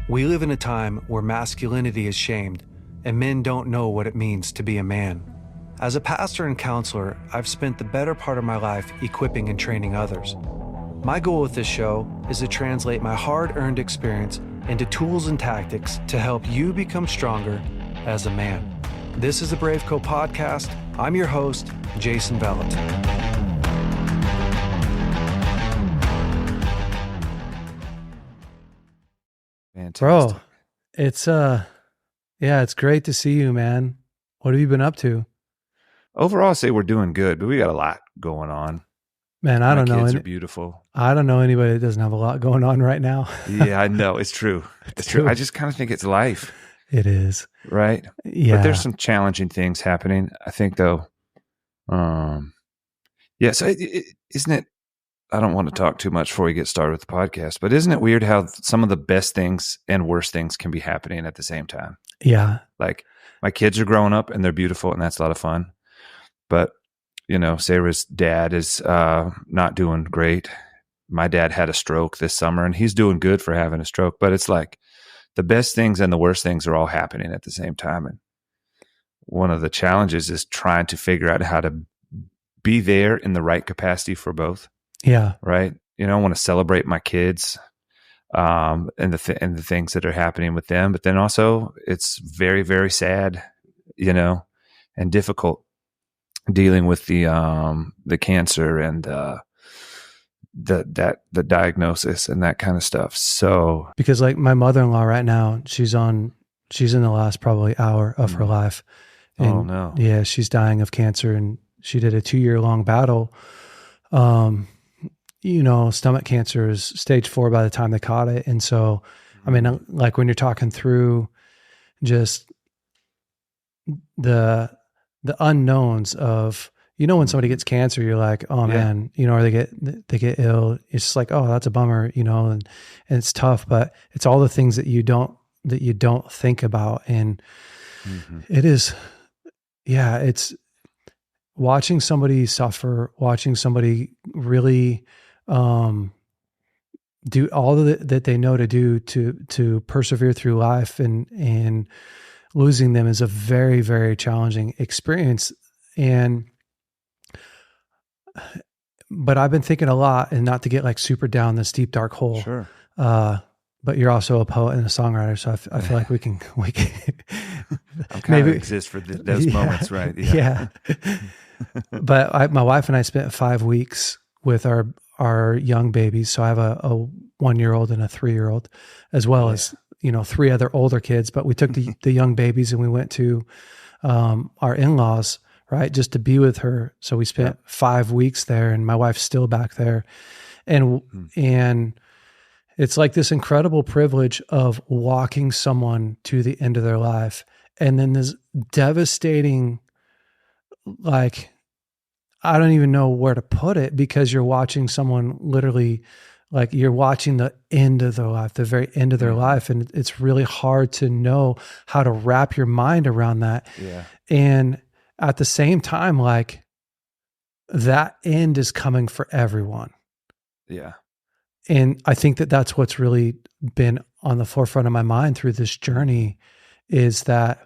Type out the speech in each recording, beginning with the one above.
We live in a time where masculinity is shamed and men don't know what it means to be a man. As a pastor and counselor, I've spent the better part of my life equipping and training others. My goal with this show is to translate my hard-earned experience into tools and tactics to help you become stronger as a man. This is the BraveCo podcast. I'm your host, Jason Vellet. Fantastic. Bro, it's great to see you, man. What have you been up to? Overall, I say we're doing good, but we got a lot going on. Man, I don't know. Kids are beautiful. I don't know anybody that doesn't have a lot going on right now. Yeah, I know. It's true. It's true. I just kind of think it's life. It is. Right? Yeah. But there's some challenging things happening. I think, though, so isn't it, I don't want to talk too much before we get started with the podcast, but isn't it weird how some of the best things and worst things can be happening at the same time? Yeah. Like, my kids are growing up and they're beautiful and that's a lot of fun. But, you know, Sarah's dad is not doing great. My dad had a stroke this summer and he's doing good for having a stroke. But it's like the best things and the worst things are all happening at the same time. And one of the challenges is trying to figure out how to be there in the right capacity for both. Yeah. Right. You know, I want to celebrate my kids and the things that are happening with them. But then also it's very, very sad, you know, and difficult dealing with the cancer and the diagnosis and that kind of stuff. So because like my mother-in-law right now, she's in the last probably hour of her life. And oh no. Yeah, she's dying of cancer and she did a 2-year-long battle. You know, stomach cancer is stage 4 by the time they caught it. And so, I mean, like when you're talking through just the unknowns of, you know, when somebody gets cancer, you're like, oh man, you know, or they get ill. It's just like, oh, that's a bummer, you know, and it's tough, but it's all the things that you don't think about. And it is, it's watching somebody suffer, watching somebody really, do all that they know to do to persevere through life and losing them is a very, very challenging experience. But I've been thinking a lot, and not to get like super down this deep, dark hole. Sure. But you're also a poet and a songwriter. So I feel like we can I'm kind of exist for those moments, right? Yeah. But my wife and I spent 5 weeks with our young babies. So I have a 1-year-old and a 3-year-old, as well as, you know, 3 other older kids. But we took the young babies and we went to our in-laws, right, just to be with her. So we spent 5 weeks there, and my wife's still back there. And it's like this incredible privilege of walking someone to the end of their life. And then this devastating, like, I don't even know where to put it, because you're watching someone literally, like you're watching the end of their life, the very end of their life. And it's really hard to know how to wrap your mind around that. Yeah. And at the same time, like that end is coming for everyone. Yeah. And I think that that's what's really been on the forefront of my mind through this journey, is that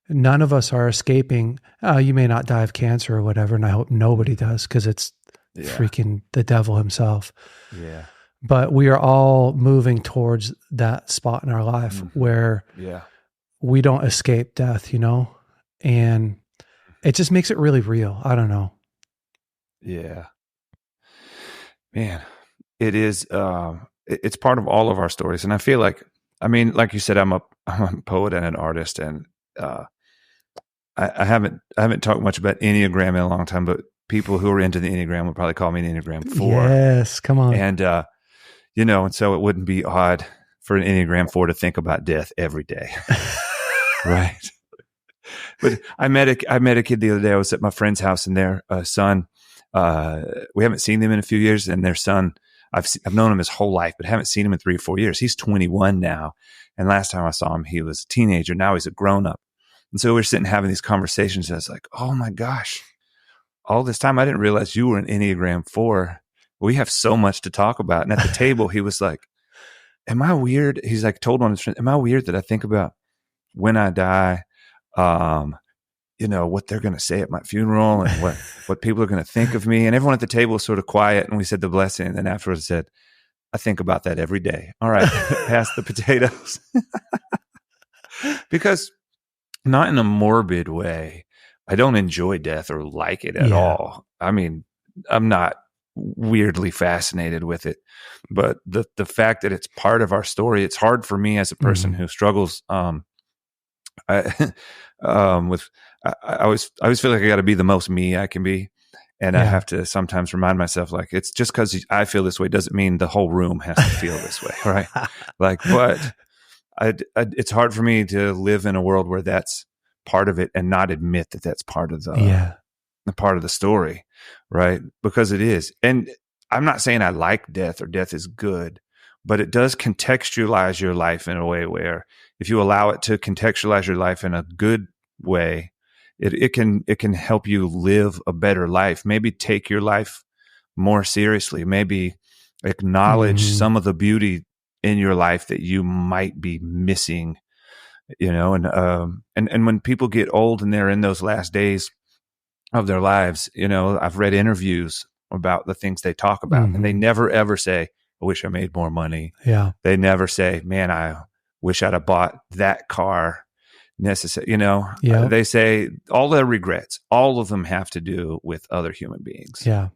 none of us are escaping. Oh, you may not die of cancer or whatever. And I hope nobody does, because it's freaking the devil himself. Yeah. But we are all moving towards that spot in our life where we don't escape death, you know? And it just makes it really real. I don't know. Yeah. Man, it is, it's part of all of our stories. And I feel like, I mean, like you said, I'm a poet and an artist, and I haven't talked much about Enneagram in a long time, but people who are into the Enneagram would probably call me an Enneagram 4. Yes, come on. And, you know, and so it wouldn't be odd for an Enneagram 4 to think about death every day. Right. But I met a kid the other day. I was at my friend's house, and their son, we haven't seen them in a few years, and their son, I've known him his whole life, but haven't seen him in 3 or 4 years. He's 21 now. And last time I saw him, he was a teenager. Now he's a grown up. And so we're sitting having these conversations. And I was like, oh my gosh, all this time I didn't realize you were an Enneagram 4. We have so much to talk about. And at the table, he was like, am I weird? He's like told one of his friends, am I weird that I think about when I die, what they're going to say at my funeral and what people are going to think of me? And everyone at the table was sort of quiet, and we said the blessing. And then afterwards I said, I think about that every day. All right, pass the potatoes. Because not in a morbid way, I don't enjoy death or like it at all. I mean, I'm not weirdly fascinated with it, but the fact that it's part of our story, it's hard for me as a person who struggles. I always feel like I got to be the most me I can be. And I have to sometimes remind myself, like, it's just because I feel this way doesn't mean the whole room has to feel this way, right? Like, but it's hard for me to live in a world where that's part of it and not admit that that's part of the story, right? Because it is. And I'm not saying I like death or death is good, but it does contextualize your life in a way where if you allow it to contextualize your life in a good way, it can help you live a better life. Maybe take your life more seriously. Maybe acknowledge some of the beauty in your life that you might be missing. And when people get old and they're in those last days of their lives, I've read interviews about the things they talk about, and they never ever say, "I wish I made more money." Yeah, they never say, "Man, I wish I'd have bought that car." They say all their regrets, all of them have to do with other human beings. Yeah,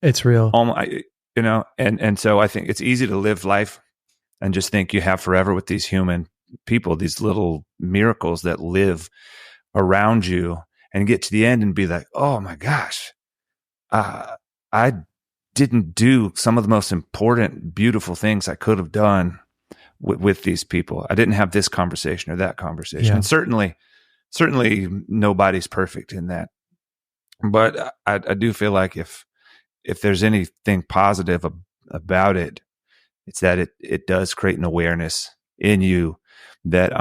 it's real. And so I think it's easy to live life and just think you have forever with these human people, these little miracles that live around you, and get to the end and be like, oh my gosh, I didn't do some of the most important, beautiful things I could have done with these people. I didn't have this conversation or that conversation. Yeah. And certainly nobody's perfect in that. But I do feel like if there's anything positive about it, it's that it does create an awareness in you that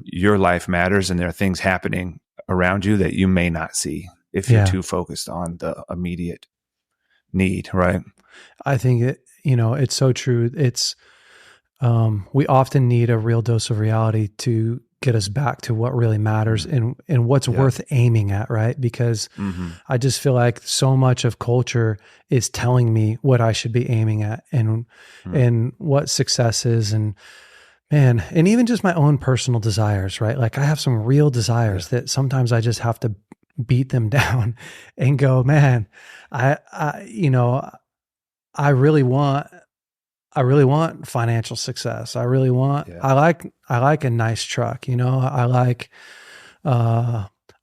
your life matters, and there are things happening around you that you may not see if you're too focused on the immediate need, right? I think it's so true. It's we often need a real dose of reality to get us back to what really matters and what's worth aiming at, right? Because I just feel like so much of culture is telling me what I should be aiming at and what success is, and even just my own personal desires, right? Like I have some real desires that sometimes I just have to beat them down and go, man, I really want financial success. I really want, I like a nice truck, I like,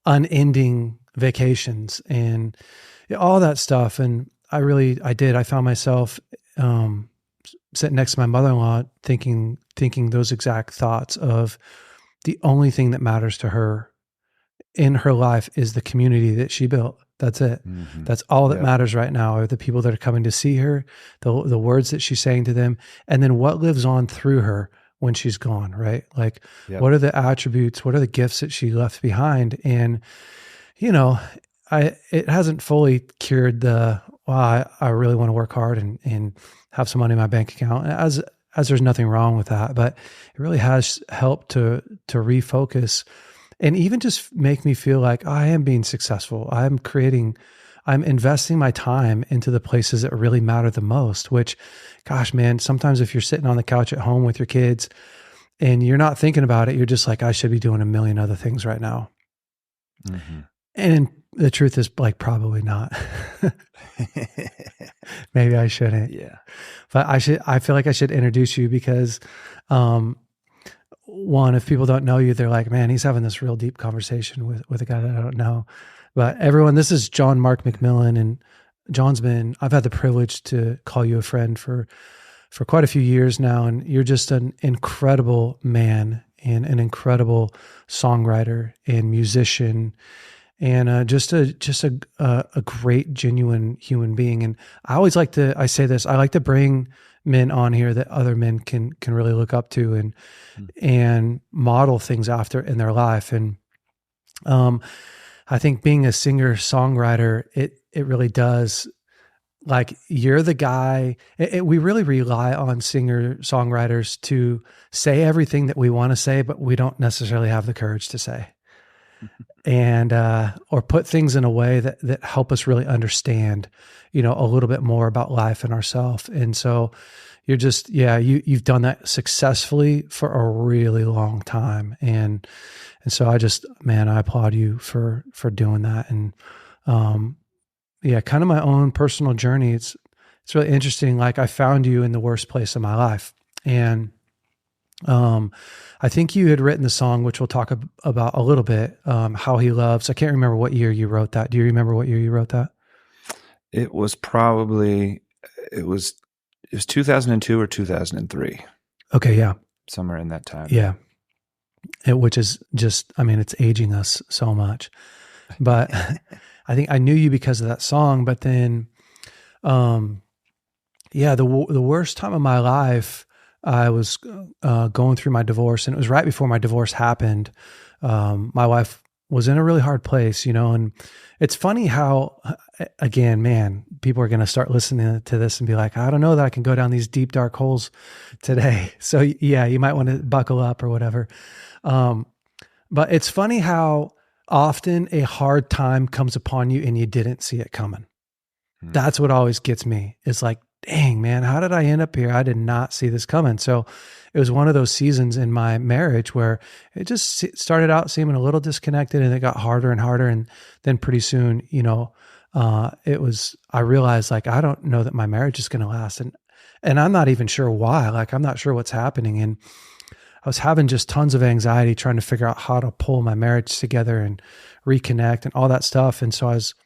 unending vacations and all that stuff. And I found myself, sitting next to my mother-in-law thinking those exact thoughts of the only thing that matters to her in her life is the community that she built. That's it. That's all that matters right now are the people that are coming to see her, the words that she's saying to them, and then what lives on through her when she's gone, right? Like what are the attributes, what are the gifts that she left behind? And, it hasn't fully cured I really want to work hard and have some money in my bank account, as there's nothing wrong with that, but it really has helped to refocus and even just make me feel like I am being successful. I'm investing my time into the places that really matter the most, which, gosh, man, sometimes if you're sitting on the couch at home with your kids and you're not thinking about it, you're just like, I should be doing a million other things right now. And the truth is, like, probably not. Maybe I shouldn't. Yeah. But I feel like I should introduce you because, one, if people don't know you, they're like, man, he's having this real deep conversation with a guy that I don't know. But everyone, this is John Mark McMillan, and I've had the privilege to call you a friend for quite a few years now. And you're just an incredible man and an incredible songwriter and musician and just a great, genuine human being. And I like to bring men on here that other men can really look up to and model things after in their life. And I think being a singer songwriter, it really does like you're the guy. We really rely on singer-songwriters to say everything that we want to say, but we don't necessarily have the courage to say. And or put things in a way that help us really understand, a little bit more about life and ourselves. And so you're just, you've done that successfully for a really long time. And so I applaud you for doing that. And kind of my own personal journey. It's really interesting. Like I found you in the worst place of my life. And I think you had written the song, which we'll talk about a little bit, How He Loves. I can't remember what year you wrote that. Do you remember what year you wrote that? It was 2002 or 2003. Okay. Yeah. Somewhere in that time. Yeah. Which is just, it's aging us so much, but I think I knew you because of that song, but then, the worst time of my life, I was going through my divorce, and it was right before my divorce happened. My wife was in a really hard place, and it's funny how, again, man, people are going to start listening to this and be like, I don't know that I can go down these deep, dark holes today. So yeah, you might want to buckle up or whatever. But it's funny how often a hard time comes upon you and you didn't see it coming. That's what always gets me. It's like, dang, man, how did I end up here? I did not see this coming. So it was one of those seasons in my marriage where it just started out seeming a little disconnected, and it got harder and harder. And then pretty soon, I realized, like, I don't know that my marriage is going to last. And I'm not even sure why. Like, I'm not sure what's happening. And I was having just tons of anxiety trying to figure out how to pull my marriage together and reconnect and all that stuff. And so I was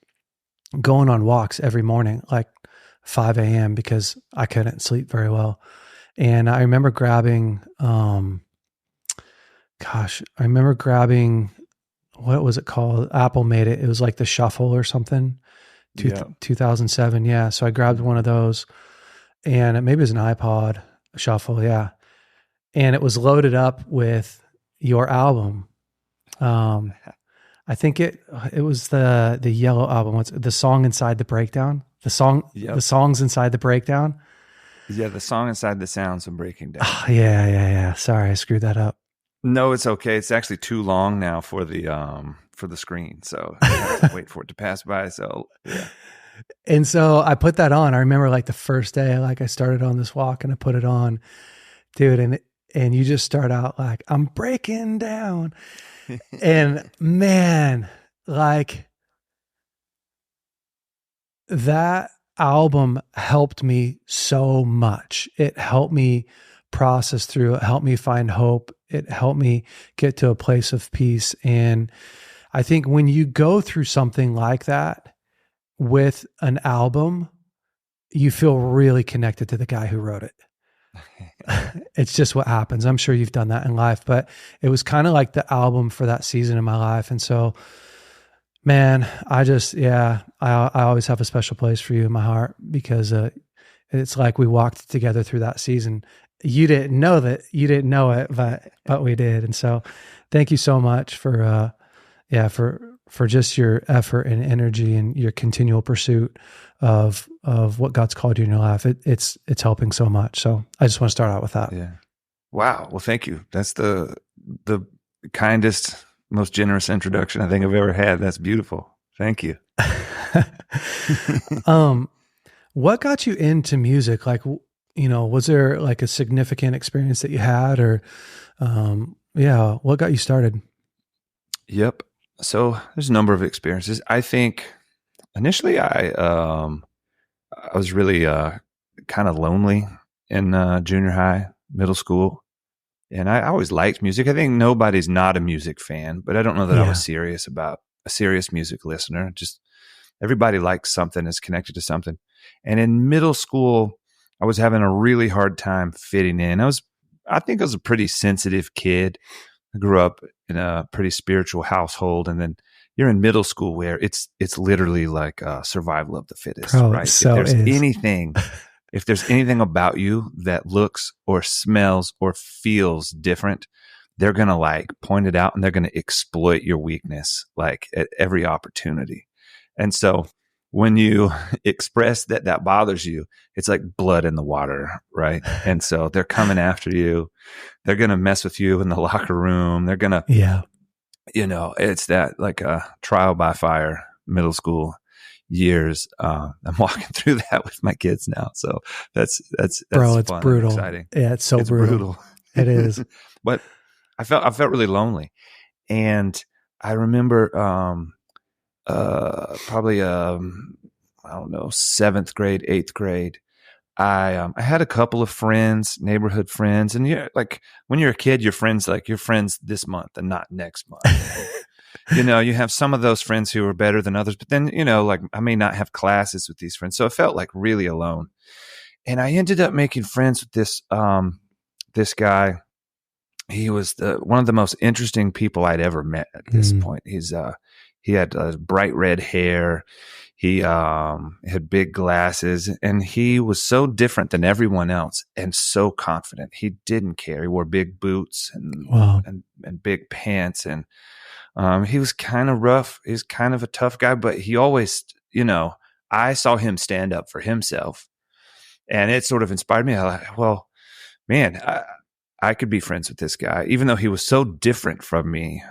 going on walks every morning, like 5 a.m. because I couldn't sleep very well. And I remember grabbing, what was it called? Apple made it. It was like the Shuffle or something, 2007. Yeah. So I grabbed one of those, and maybe it was an iPod Shuffle. Yeah. And it was loaded up with your album. I think it was the Yellow album. What's the song inside the breakdown? The songs inside the breakdown. Yeah, the song inside the sounds of breaking down. Oh, yeah. Sorry, I screwed that up. No, it's okay. It's actually too long now for the screen, so I have to wait for it to pass by. So yeah. And so I put that on. I remember like the first day, like I started on this walk and I put it on, dude, and you just start out like, I'm breaking down. And man, like that album helped me so much. It helped me process through. It helped me find hope. It helped me get to a place of peace. And I think when you go through something like that with an album, you feel really connected to the guy who wrote it. It's just what happens. I'm sure you've done that in life, but it was kind of like the album for that season in my life. And so, man, I always have a special place for you in my heart, because it's like we walked together through that season. You didn't know it, but we did. And so thank you so much for just your effort and energy and your continual pursuit of what God's called you in your life. It's helping so much. So I just want to start out with that. Yeah. Wow. Well, thank you. That's the kindest, most generous introduction I think I've ever had. That's beautiful. Thank you. What got you into music? Like, was there like a significant experience that you had, or, what got you started? Yep. So there's a number of experiences. I think initially I was really kind of lonely in junior high, middle school, and I always liked music. I think nobody's not a music fan, but I don't know that I was a serious music listener. Just everybody likes something, is connected to something. And in middle school, I was having a really hard time fitting in. I think I was a pretty sensitive kid. I grew up in a pretty spiritual household, and then you're in middle school where it's literally like survival of the fittest, right? So if there's anything about you that looks or smells or feels different, they're going to like point it out, and they're going to exploit your weakness like at every opportunity. And so when you express that bothers you, it's like blood in the water, right? And so they're coming after you. They're going to mess with you in the locker room. They're going to, it's that like a trial by fire middle school years. I'm walking through that with my kids now. So that's bro, it's fun brutal. and exciting. Yeah. It's so brutal. It is. But I felt really lonely. And I remember, probably, I don't know, 7th grade, 8th grade. I had a couple of friends, neighborhood friends, and like when you're a kid, your friends this month and not next month. You have some of those friends who are better than others, but then, like I may not have classes with these friends. So I felt like really alone. And I ended up making friends with this guy. He was one of the most interesting people I'd ever met at this point. He had bright red hair. He had big glasses, and he was so different than everyone else and so confident. He didn't care. He wore big boots and big pants, and he was kind of rough. He's kind of a tough guy, but he always, I saw him stand up for himself, and it sort of inspired me. I like, well, man, I could be friends with this guy, even though he was so different from me.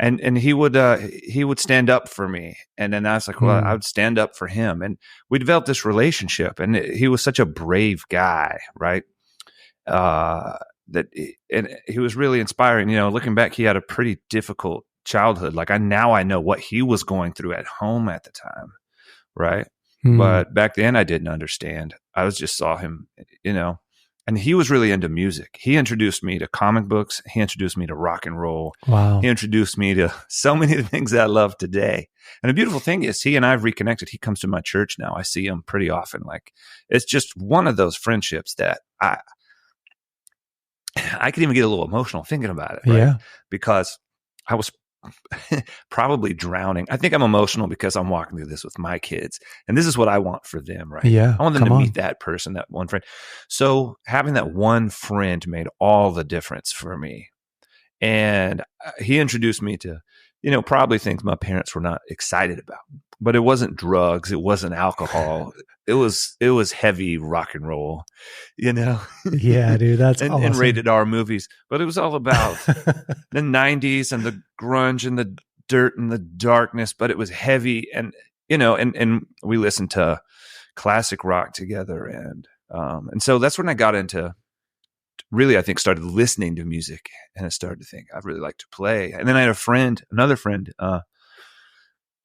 And he would stand up for me, and then I was like, well, I would stand up for him, and we developed this relationship. And he was such a brave guy, right? And he was really inspiring. Looking back, he had a pretty difficult childhood. Like I know what he was going through at home at the time, right? But back then I didn't understand. I just saw him, and he was really into music. He introduced me to comic books. He introduced me to rock and roll. Wow. He introduced me to so many of the things that I love today. And the beautiful thing is he and I have reconnected. He comes to my church now. I see him pretty often. Like it's just one of those friendships that I could even get a little emotional thinking about it, right? Yeah. Because I was probably drowning. I think I'm emotional because I'm walking through this with my kids, and this is what I want for them, right? Yeah, I want them to meet that person, that one friend. So having that one friend made all the difference for me. And he introduced me to, probably things my parents were not excited about, but it wasn't drugs. It wasn't alcohol. It was heavy rock and roll, Yeah, dude, that's and, awesome. And rated R movies, but it was all about the 90s and the grunge and the dirt and the darkness, but it was heavy. And, and we listened to classic rock together. And so that's when I got into really, I think, started listening to music, and I started to think I'd really like to play. And then I had another friend, at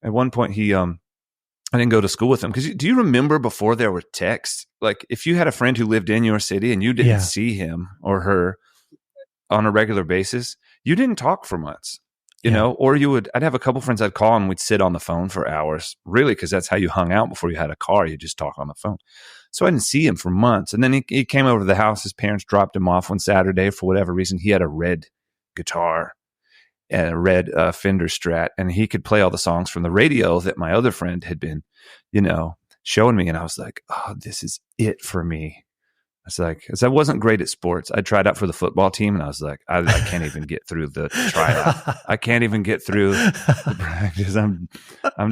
one point I didn't go to school with him. Because do you remember before there were texts? Like if you had a friend who lived in your city and you didn't see him or her on a regular basis, you didn't talk for months, or I'd have a couple friends I'd call and we'd sit on the phone for hours, really, because that's how you hung out before you had a car. You just talk on the phone. So I didn't see him for months. And then he came over to the house. His parents dropped him off one Saturday for whatever reason. He had a red guitar and a red Fender Strat, and he could play all the songs from the radio that my other friend had been, showing me. And I was like, oh, this is it for me. I was like, because I wasn't great at sports. I tried out for the football team, and I was like, I can't even get through the tryout. I can't even get through the practice. I'm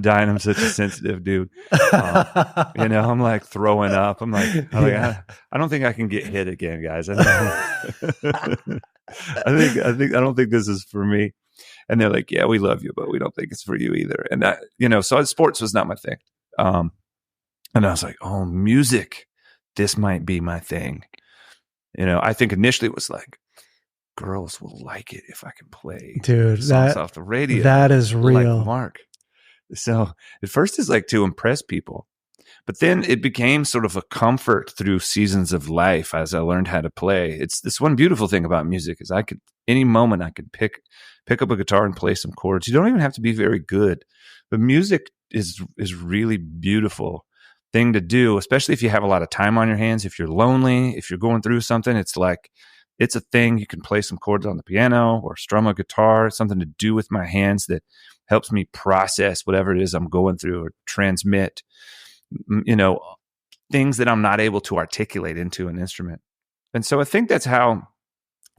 dying. I'm such a sensitive dude. I'm like throwing up. I'm like, I don't think I can get hit again, guys. I don't think this is for me. And they're like, yeah, we love you, but we don't think it's for you either. And so sports was not my thing. And I was like, oh, music. This might be my thing. I think initially it was like, girls will like it if I can play songs off the radio. That is real. Like Mark. So at first it's like to impress people, but then it became sort of a comfort through seasons of life as I learned how to play. It's this one beautiful thing about music is any moment I could pick up a guitar and play some chords. You don't even have to be very good, but music is really beautiful thing to do, especially if you have a lot of time on your hands. If you're lonely, if you're going through something, it's a thing. You can play some chords on the piano or strum a guitar, something to do with my hands that helps me process whatever it is I'm going through or transmit, things that I'm not able to articulate into an instrument. And so I think that's how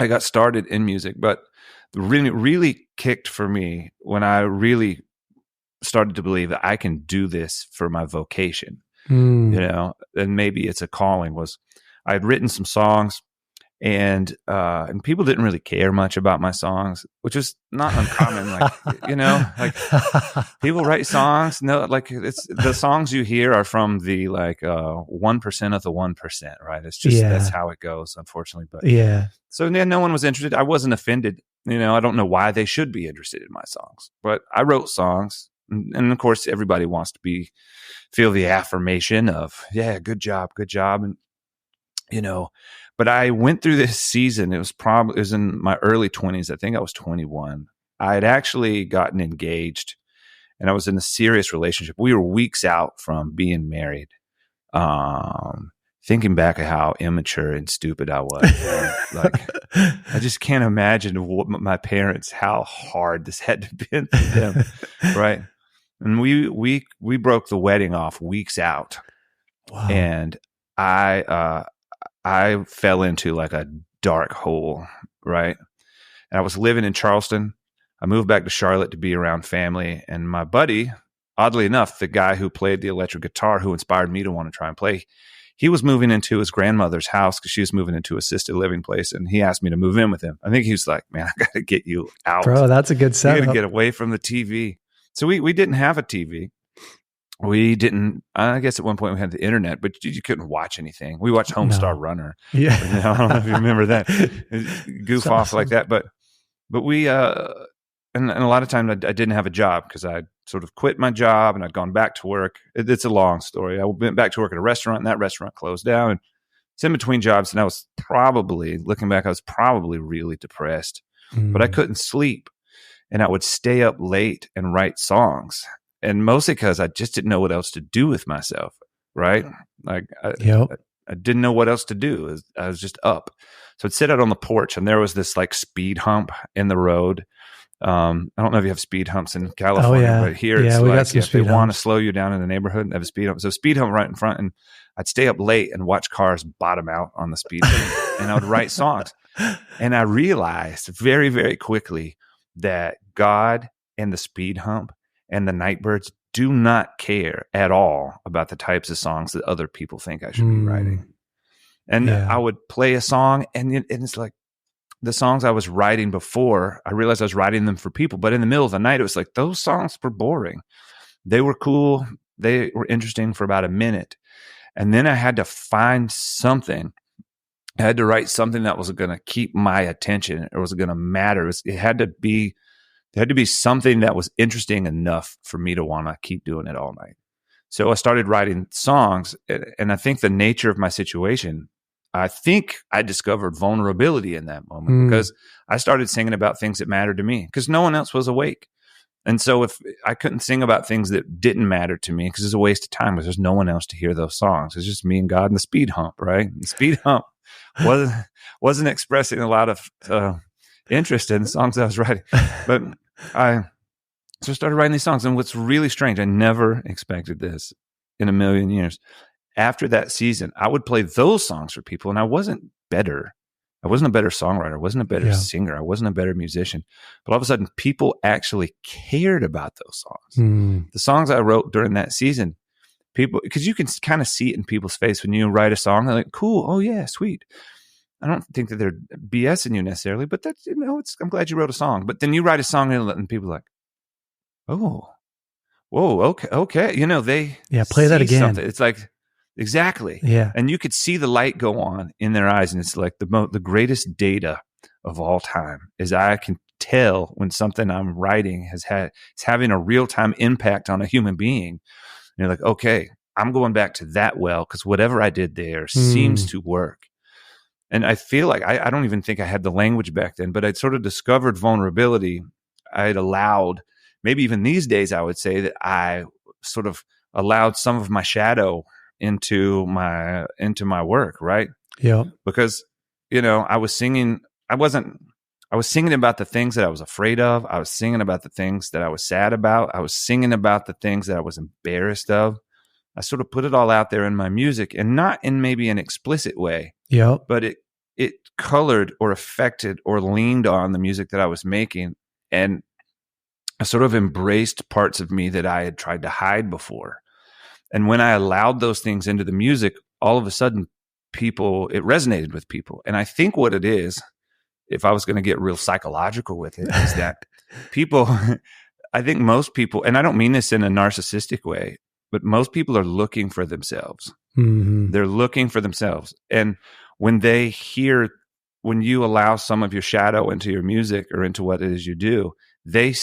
I got started in music. But really, really kicked for me when I really started to believe that I can do this for my vocation, Mm. and maybe it's a calling. Was I had written some songs, and people didn't really care much about my songs, which is not uncommon. Like people write songs. No, like it's the songs you hear are from the 1% of the 1%, right? It's just that's how it goes, unfortunately. But so then no one was interested. I wasn't offended. I don't know why they should be interested in my songs, but I wrote songs, and of course, everybody wants to feel the affirmation of good job, and But I went through this season. It was in my early 20s. I think I was 21. I had actually gotten engaged, and I was in a serious relationship. We were weeks out from being married. Thinking back at how immature and stupid I was, I just can't imagine my parents, how hard this had to be for them, right? And we broke the wedding off weeks out. Wow. And I fell into like a dark hole, right? And I was living in Charleston. I moved back to Charlotte to be around family. And my buddy, oddly enough, the guy who played the electric guitar, who inspired me to want to try and play, he was moving into his grandmother's house because she was moving into an assisted living place. And he asked me to move in with him. I think he was like, man, I got to get you out. Bro, that's a good setup. You got to get away from the TV. So we didn't have a TV. We didn't, I guess at one point we had the internet, but you couldn't watch anything. We watched Homestar Runner. Yeah. I don't know if you remember that. Goof off awesome. Like that. But we, and a lot of times I didn't have a job because I sort of quit my job and I'd gone back to work. It's a long story. I went back to work at a restaurant, and that restaurant closed down. And it's in between jobs. And I was looking back, I was probably really depressed, but I couldn't sleep. And I would stay up late and write songs. And mostly because I just didn't know what else to do with myself, right? Like I didn't know what else to do. I was just up. So I'd sit out on the porch, and there was this like speed hump in the road. I don't know if you have speed humps in California, but here it's like if they want to slow you down in the neighborhood, they have a speed hump. So speed hump right in front, and I'd stay up late and watch cars bottom out on the speed hump, and I would write songs. And I realized very, very quickly that God and the speed hump and the Nightbirds do not care at all about the types of songs that other people think I should be writing. And I would play a song, and it's like the songs I was writing before, I realized I was writing them for people. But in the middle of the night, it was like those songs were boring. They were cool. They were interesting for about a minute. And then I had to find something. I had to write something that was going to keep my attention, or was going to matter. It had to be something that was interesting enough for me to want to keep doing it all night. So I started writing songs, and I think the nature of my situation, I think I discovered vulnerability in that moment because I started singing about things that mattered to me because no one else was awake. And so if I couldn't sing about things that didn't matter to me, because it's a waste of time because there's no one else to hear those songs. It's just me and God and the speed hump, right? And the speed hump wasn't expressing a lot of interest in the songs I was writing. But I started writing these songs. And what's really strange, I never expected this in a million years. After that season, I would play those songs for people, and I wasn't better. I wasn't a better songwriter. I wasn't a better singer. I wasn't a better musician. But all of a sudden, people actually cared about those songs. The songs I wrote during that season, people, because you can kind of see it in people's face when you write a song. They're like, cool. Oh, yeah, sweet. I don't think that they're BSing you necessarily, but that's, I'm glad you wrote a song. But then you write a song and people are like, oh, whoa, okay. They play that again. Something. It's like, exactly. Yeah. And you could see the light go on in their eyes. And it's like the greatest data of all time is I can tell when something I'm writing it's having a real time impact on a human being. And you're like, okay, I'm going back to that well, because whatever I did there seems to work. And I feel like I don't even think I had the language back then, but I'd sort of discovered vulnerability. I'd allowed, maybe even these days, I would say that I sort of allowed some of my shadow into my work, right? Yeah. Because, I was singing about the things that I was afraid of. I was singing about the things that I was sad about. I was singing about the things that I was embarrassed of. I sort of put it all out there in my music, and not in maybe an explicit way. Yeah. But it colored or affected or leaned on the music that I was making. And I sort of embraced parts of me that I had tried to hide before. And when I allowed those things into the music, all of a sudden it resonated with people. And I think what it is, if I was going to get real psychological with it, is that people, I think most people, and I don't mean this in a narcissistic way, but most people are looking for themselves. Mm-hmm. They're looking for themselves. And when you allow some of your shadow into your music or into what it is you do, they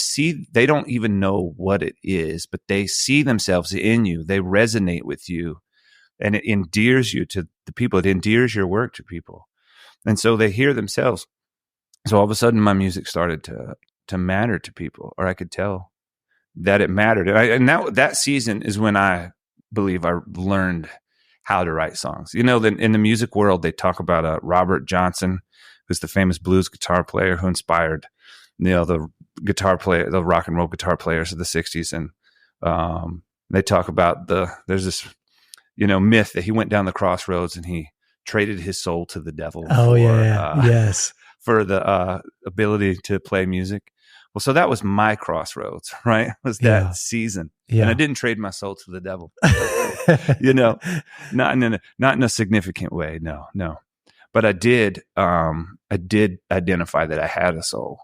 don't even know what it is, but they see themselves in you. They resonate with you, and it endears you to the people. It endears your work to people. And so they hear themselves. So all of a sudden my music started to matter to people, or I could tell that it mattered. And that season is when I believe I learned how to write songs. In the music world, they talk about Robert Johnson, who's the famous blues guitar player who inspired, the rock and roll guitar players of the 60s. And they talk about there's this, myth that he went down the crossroads and he traded his soul to the devil Yes. for the ability to play music. Well, so that was my crossroads, right? Was that season. Yeah. And I didn't trade my soul to the devil, not in a significant way. No. But I did identify that I had a soul,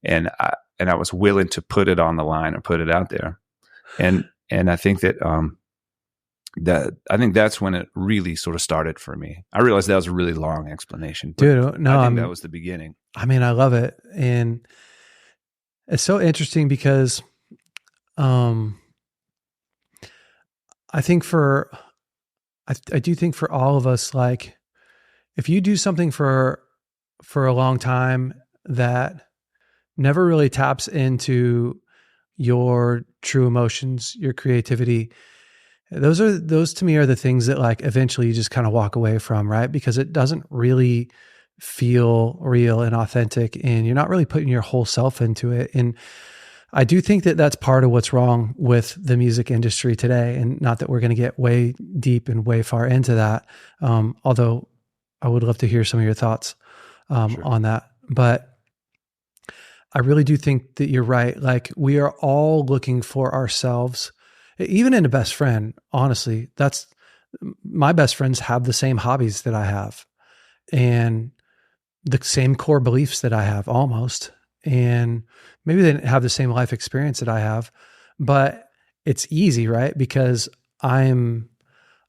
and I was willing to put it on the line or put it out there. And I think that that's when it really sort of started for me. I realized that was a really long explanation, but dude. No, I think that was the beginning. I mean, I love it. And it's so interesting because, I do think for all of us, like if you do something for a long time that never really taps into your true emotions, your creativity, those to me are the things that like eventually you just kind of walk away from, right? Because it doesn't really feel real and authentic, and you're not really putting your whole self into it. And I do think that that's part of what's wrong with the music industry today. And not that we're going to get way deep and way far into that. Although I would love to hear some of your thoughts on that. But I really do think that you're right. Like we are all looking for ourselves, even in a best friend. Honestly, my best friends have the same hobbies that I have and the same core beliefs that I have almost. And maybe they didn't have the same life experience that I have, but it's easy, right? Because I'm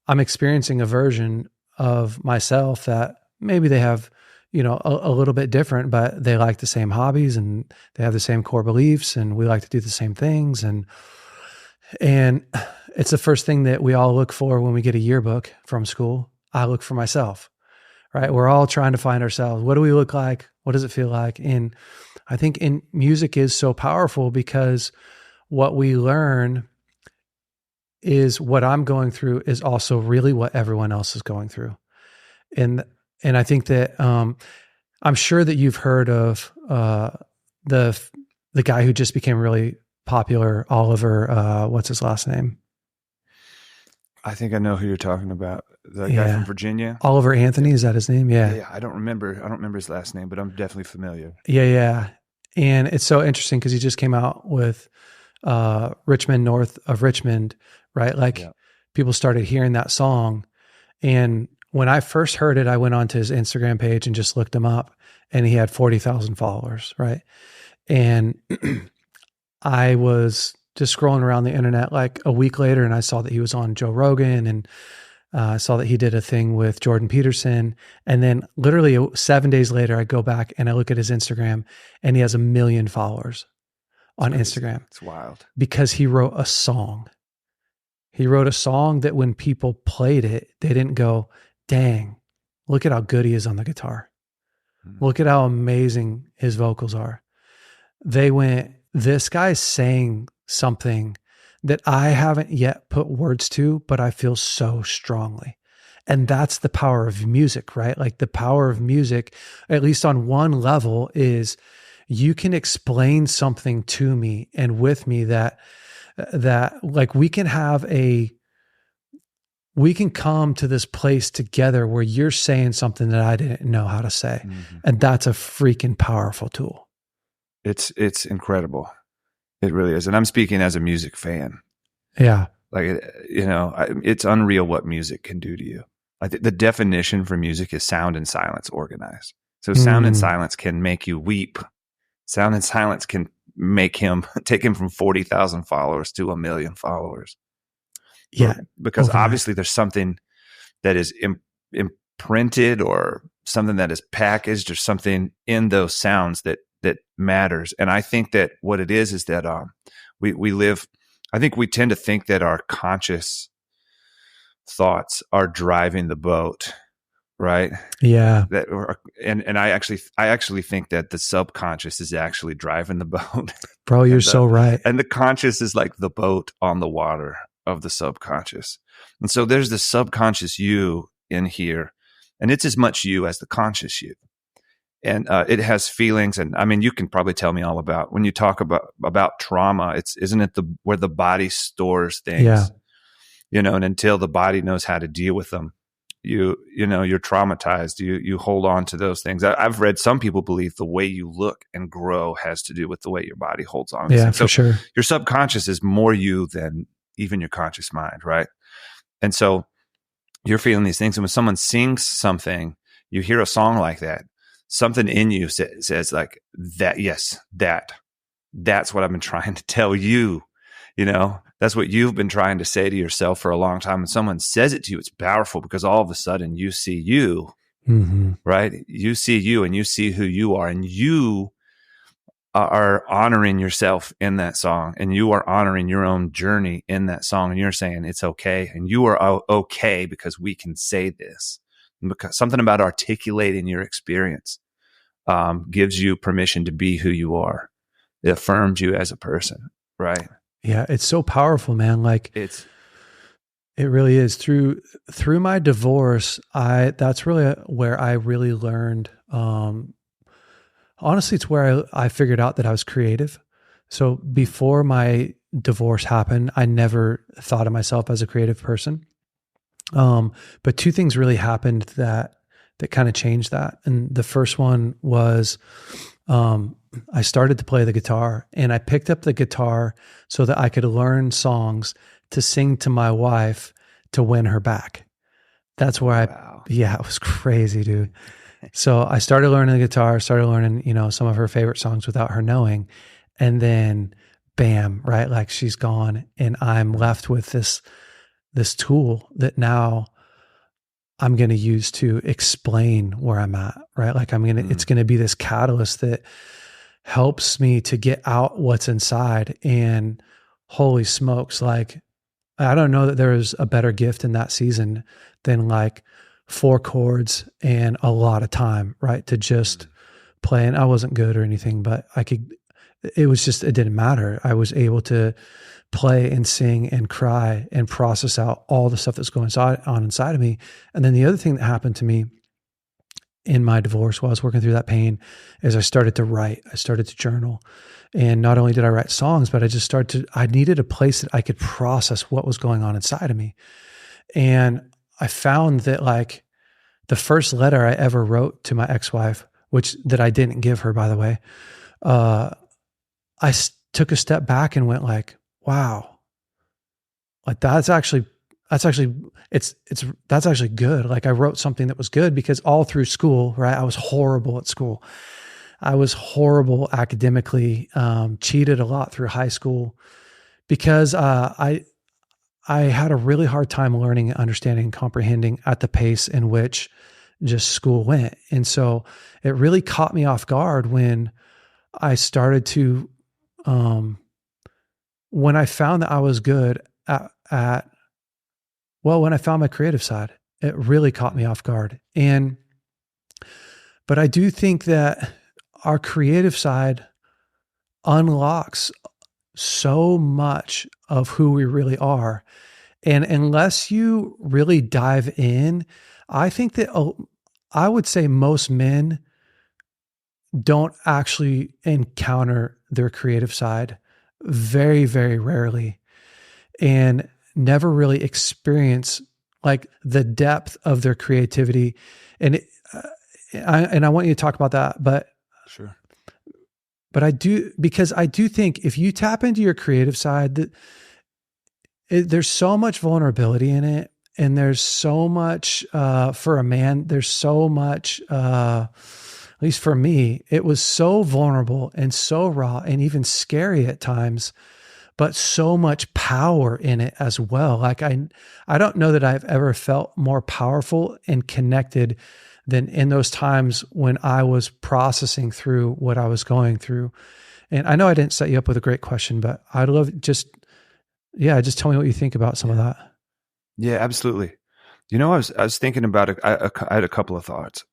experiencing a version of myself that maybe they have, a little bit different, but they like the same hobbies and they have the same core beliefs and we like to do the same things. And it's the first thing that we all look for when we get a yearbook from school. I look for myself, right? We're all trying to find ourselves. What do we look like? What does it feel like? And I think music is so powerful because what we learn is what I'm going through is also really what everyone else is going through. And I think that, I'm sure that you've heard of, the guy who just became really popular, Oliver, what's his last name? I think I know who you're talking about. The guy from Virginia. Oliver Anthony, is that his name? Yeah. I don't remember his last name, but I'm definitely familiar. Yeah. And it's so interesting because he just came out with Richmond, north of Richmond, right? Like people started hearing that song. And when I first heard it, I went onto his Instagram page and just looked him up, and he had 40,000 followers, right? And I was just scrolling around the internet like a week later, and I saw that he was on Joe Rogan, and I saw that he did a thing with Jordan Peterson. And then literally 7 days later, I go back and I look at his Instagram, and he has 1 million followers on Instagram. It's wild. Because he wrote a song. He wrote a song that when people played it, they didn't go, dang, look at how good he is on the guitar. Look at how amazing his vocals are. They went, this guy's saying something that I haven't yet put words to, but I feel so strongly. And that's the power of music, right? Like the power of music, at least on one level, is you can explain something to me and with me that like we can come to this place together where you're saying something that I didn't know how to say. Mm-hmm. And that's a freaking powerful tool. It's incredible. It really is. And I'm speaking as a music fan. Yeah. Like, it's unreal what music can do to you. I think the definition for music is sound and silence organized. So sound and silence can make you weep. Sound and silence can make take him from 40,000 followers to 1 million followers. Yeah. Because obviously there's something that is imprinted or something that is packaged or something in those sounds that matters. And I think that what it is that we live, I think we tend to think that our conscious thoughts are driving the boat, right? Yeah. And I actually think that the subconscious is actually driving the boat. Bro, you're so right. And the conscious is like the boat on the water of the subconscious. And so there's the subconscious you in here, and it's as much you as the conscious you. And it has feelings, and I mean, you can probably tell me all about when you talk about trauma. Isn't it where the body stores things? Yeah. And until the body knows how to deal with them, you're traumatized. You hold on to those things. I've read some people believe the way you look and grow has to do with the way your body holds on. Yeah, for sure. Your subconscious is more you than even your conscious mind, right? And so you're feeling these things, and when someone sings something, you hear a song like that. Something in you says like that. Yes, that's what I've been trying to tell you. That's what you've been trying to say to yourself for a long time. And someone says it to you, it's powerful because all of a sudden you see you, right? You see you and you see who you are, and you are honoring yourself in that song, and you are honoring your own journey in that song. And you're saying it's okay. And you are okay because we can say this. Because something about articulating your experience gives you permission to be who you are. It affirms you as a person, right? Yeah, it's so powerful, man. Like it really is. Through my divorce, that's really where I really learned. Honestly, it's where I figured out that I was creative. So before my divorce happened, I never thought of myself as a creative person. But two things really happened that kind of changed that. And the first one was, I started to play the guitar, and I picked up the guitar so that I could learn songs to sing to my wife to win her back. That's where it was crazy, dude. So I started learning the guitar, started learning, some of her favorite songs without her knowing. And then bam, right? Like she's gone, and I'm left with this tool that now I'm going to use to explain where I'm at, right? Like it's going to be this catalyst that helps me to get out what's inside. And holy smokes, like, I don't know that there is a better gift in that season than like 4 chords and a lot of time, right? To just play. And I wasn't good or anything, but it didn't matter. I was able to play and sing and cry and process out all the stuff that's going on inside of me. And then the other thing that happened to me in my divorce while I was working through that pain is I started to write. I started to journal. And not only did I write songs, but I needed a place that I could process what was going on inside of me. And I found that like the first letter I ever wrote to my ex-wife, that I didn't give her, by the way, I took a step back and went like, wow, like that's actually good. Like I wrote something that was good, because all through school, right, I was horrible at school. I was horrible academically, cheated a lot through high school because I had a really hard time learning, understanding, and comprehending at the pace in which just school went. And so it really caught me off guard when I started to, when I found that I was good when I found my creative side, it really caught me off guard. But I do think that our creative side unlocks so much of who we really are. And unless you really dive in, I think that I would say most men don't actually encounter their creative side very, very rarely, and never really experience like the depth of their creativity. And I want you to talk about that, but sure. But I do think if you tap into your creative side, there's so much vulnerability in it. And there's so much, for a man, there's so much, at least for me, it was so vulnerable and so raw and even scary at times, but so much power in it as well. Like I don't know that I've ever felt more powerful and connected than in those times when I was processing through what I was going through. And I know I didn't set you up with a great question, but I'd love just tell me what you think about some of that. Yeah, absolutely. I was thinking about it. I had a couple of thoughts.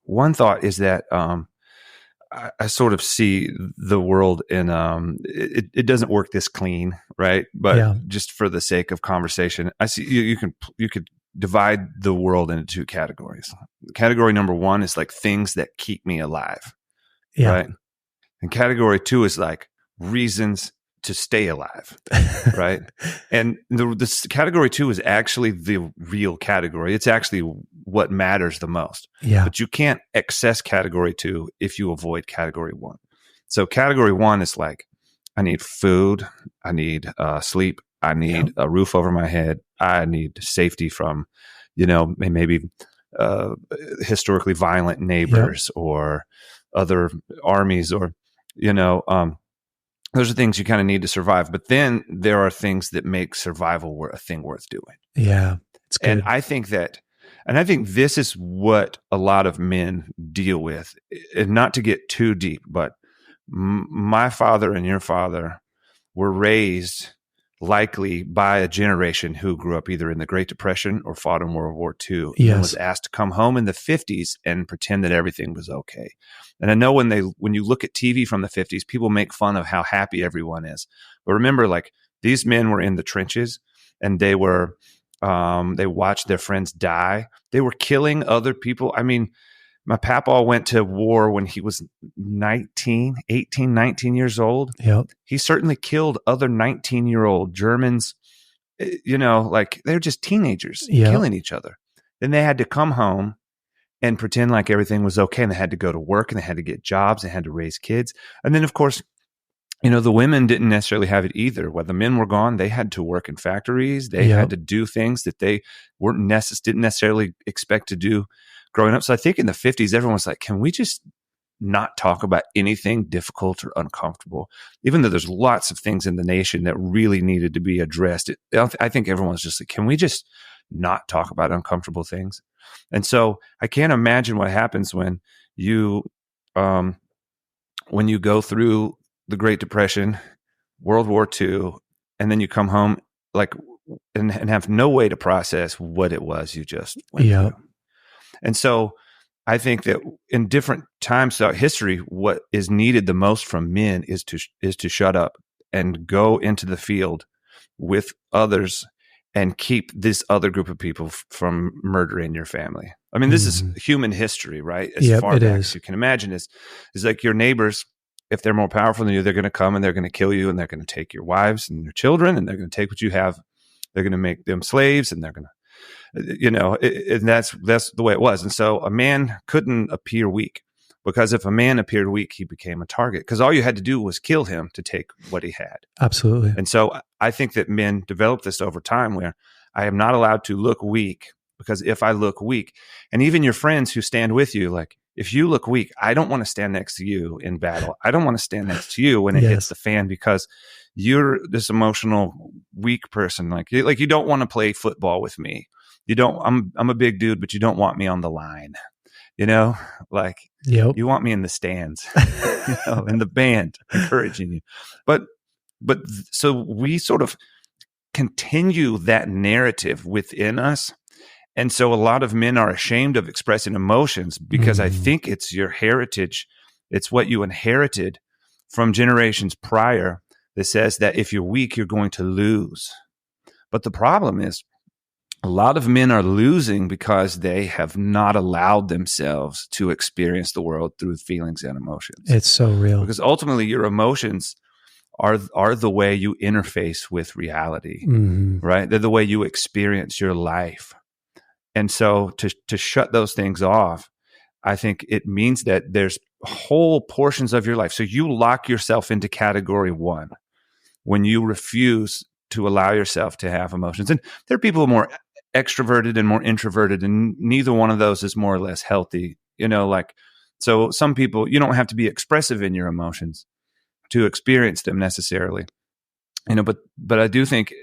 One thought is that I sort of see the world in it doesn't work this clean, right? But just for the sake of conversation, I see you could divide the world into two categories. Category number one is like things that keep me alive, right? And category two is like reasons to stay alive, right? And this category two is actually the real category. It's actually what matters the most. Yeah. But you can't access category two if you avoid category one. So category one is like, I need food, I need sleep, I need a roof over my head, I need safety from, maybe historically violent neighbors or other armies, or those are things you kind of need to survive. But then there are things that make survival a thing worth doing. Yeah, it's good. And I think this is what a lot of men deal with. And not to get too deep, but my father and your father were raised likely by a generation who grew up either in the Great Depression or fought in World War II, and was asked to come home in the 50s and pretend that everything was okay. And I know when you look at TV from the 50s, people make fun of how happy everyone is. But remember, like, these men were in the trenches, and they watched their friends die. They were killing other people. I mean, my papa went to war when he was 18, 19 years old. Yep. He certainly killed other 19-year-old Germans, like they're just teenagers killing each other. Then they had to come home and pretend like everything was okay. And they had to go to work, and they had to get jobs. They had to raise kids. And then, of course, the women didn't necessarily have it either. When the men were gone, they had to work in factories. They had to do things that they didn't necessarily expect to do growing up. So I think in the 50s, everyone was like, can we just not talk about anything difficult or uncomfortable? Even though there's lots of things in the nation that really needed to be addressed. I think everyone's just like, can we just not talk about uncomfortable things? And so I can't imagine what happens when you go through the Great Depression, World War II, and then you come home and have no way to process what it was you just went through. And so I think that in different times throughout history, what is needed the most from men is to shut up and go into the field with others and keep this other group of people from murdering your family. I mean, this is human history, right? As far back as you can imagine, is like your neighbors, if they're more powerful than you, they're going to come and they're going to kill you, and they're going to take your wives and your children, and they're going to take what you have. They're going to make them slaves, and they're going to, and that's the way it was. And so a man couldn't appear weak, because if a man appeared weak, he became a target, because all you had to do was kill him to take what he had. Absolutely. And so I think that men develop this over time, where I am not allowed to look weak, because if I look weak, and even your friends who stand with you, like, if you look weak, I don't want to stand next to you in battle. I don't want to stand next to you when it hits the fan, because you're this emotional, weak person. Like you don't want to play football with me. You don't. I'm a big dude, but you don't want me on the line. You want me in the stands, in the band, encouraging you. But so we sort of continue that narrative within us. And so a lot of men are ashamed of expressing emotions, because I think it's your heritage. It's what you inherited from generations prior that says that if you're weak, you're going to lose. But the problem is, a lot of men are losing because they have not allowed themselves to experience the world through feelings and emotions. It's so real. Because ultimately your emotions are the way you interface with reality, right? They're the way you experience your life. And so to shut those things off, I think it means that there's whole portions of your life. So you lock yourself into category 1 when you refuse to allow yourself to have emotions. And there are people more extroverted and more introverted, and neither one of those is more or less healthy. So some people, you don't have to be expressive in your emotions to experience them necessarily. But I do think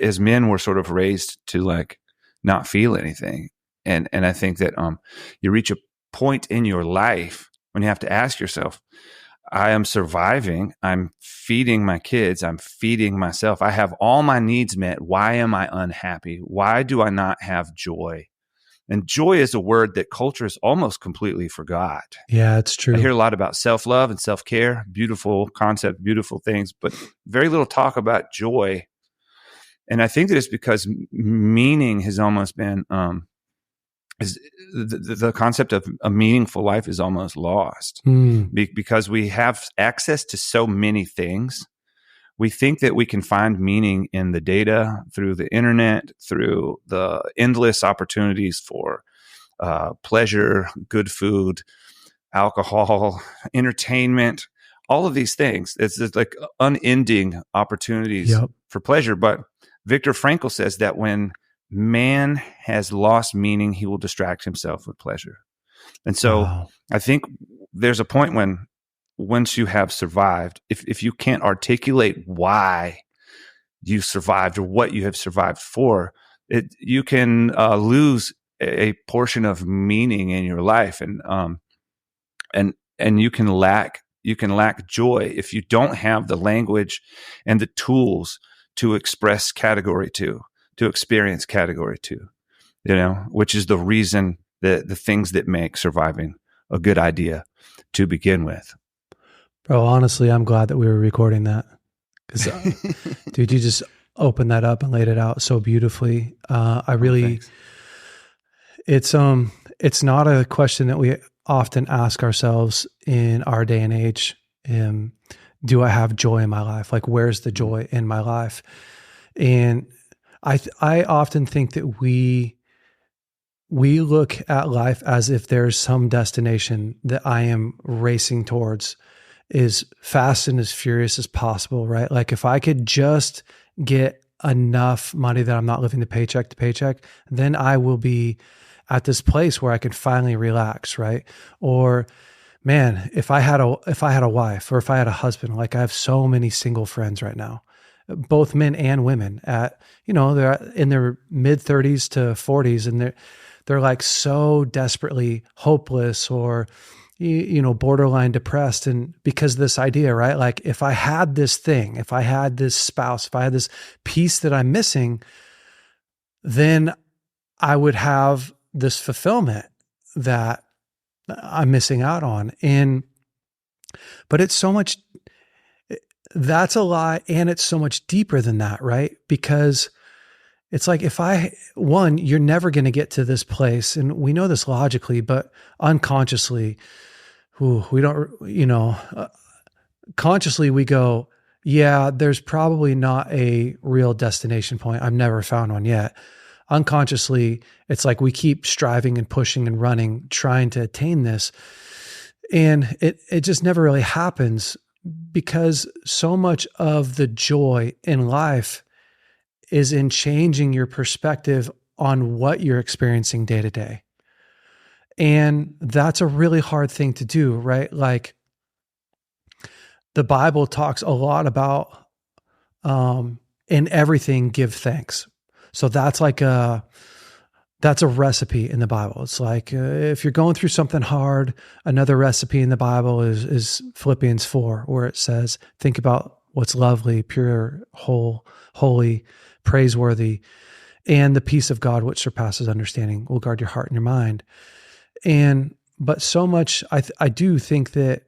as men, we're sort of raised to not feel anything. And I think that you reach a point in your life when you have to ask yourself, I am surviving. I'm feeding my kids. I'm feeding myself. I have all my needs met. Why am I unhappy? Why do I not have joy? And joy is a word that culture has almost completely forgot. Yeah, it's true. I hear a lot about self-love and self-care, beautiful concept, beautiful things, but very little talk about joy. And I think that it's because meaning has almost been, the concept of a meaningful life is almost lost because we have access to so many things. We think that we can find meaning in the data, through the internet, through the endless opportunities for pleasure, good food, alcohol, entertainment, all of these things. It's like unending opportunities for pleasure. But Viktor Frankl says that when man has lost meaning, he will distract himself with pleasure. And so I think there's a point when, once you have survived, if you can't articulate why you survived or what you have survived for, you can lose a portion of meaning in your life, and you can lack joy if you don't have the language and the tools to express category 2, to experience category 2, which is the reason that the things that make surviving a good idea to begin with. Bro, honestly, I'm glad that we were recording that, because, dude, you just opened that up and laid it out so beautifully. I really, it's not a question that we often ask ourselves in our day and age. Do I have joy in my life? Where's the joy in my life? And I often think that we look at life as if there's some destination that I am racing towards, as fast and as furious as possible, right? If I could just get enough money that I'm not living paycheck to paycheck, then I will be at this place where I can finally relax, right? Or, man, if I had a wife, or if I had a husband, I have so many single friends right now, both men and women they're in their mid 30s to 40s, and they're so desperately hopeless or borderline depressed. And because this idea, right? If I had this thing, if I had this spouse, if I had this piece that I'm missing, then I would have this fulfillment that I'm missing out on. But it's so much, that's a lie. And it's so much deeper than that, right? Because it's you're never going to get to this place. And we know this logically, but unconsciously, we don't, consciously we go, yeah, there's probably not a real destination point. I've never found one yet. Unconsciously, it's we keep striving and pushing and running, trying to attain this. And it just never really happens, because so much of the joy in life is in changing your perspective on what you're experiencing day to day. And that's a really hard thing to do, right? The Bible talks a lot about, in everything, give thanks. So that's that's a recipe in the Bible. It's if you're going through something hard, another recipe in the Bible is Philippians 4, where it says, think about what's lovely, pure, holy, praiseworthy, and the peace of God, which surpasses understanding, will guard your heart and your mind. But so much, I do think that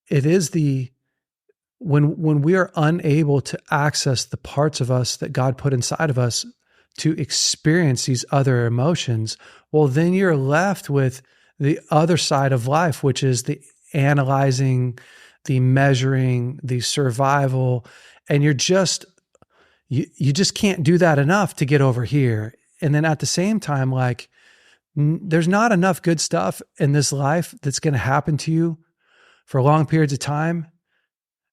it is when we are unable to access the parts of us that God put inside of us to experience these other emotions, well, then you're left with the other side of life, which is the analyzing, the measuring, the survival, and you just can't do that enough to get over here. And then at the same time, there's not enough good stuff in this life that's going to happen to you for long periods of time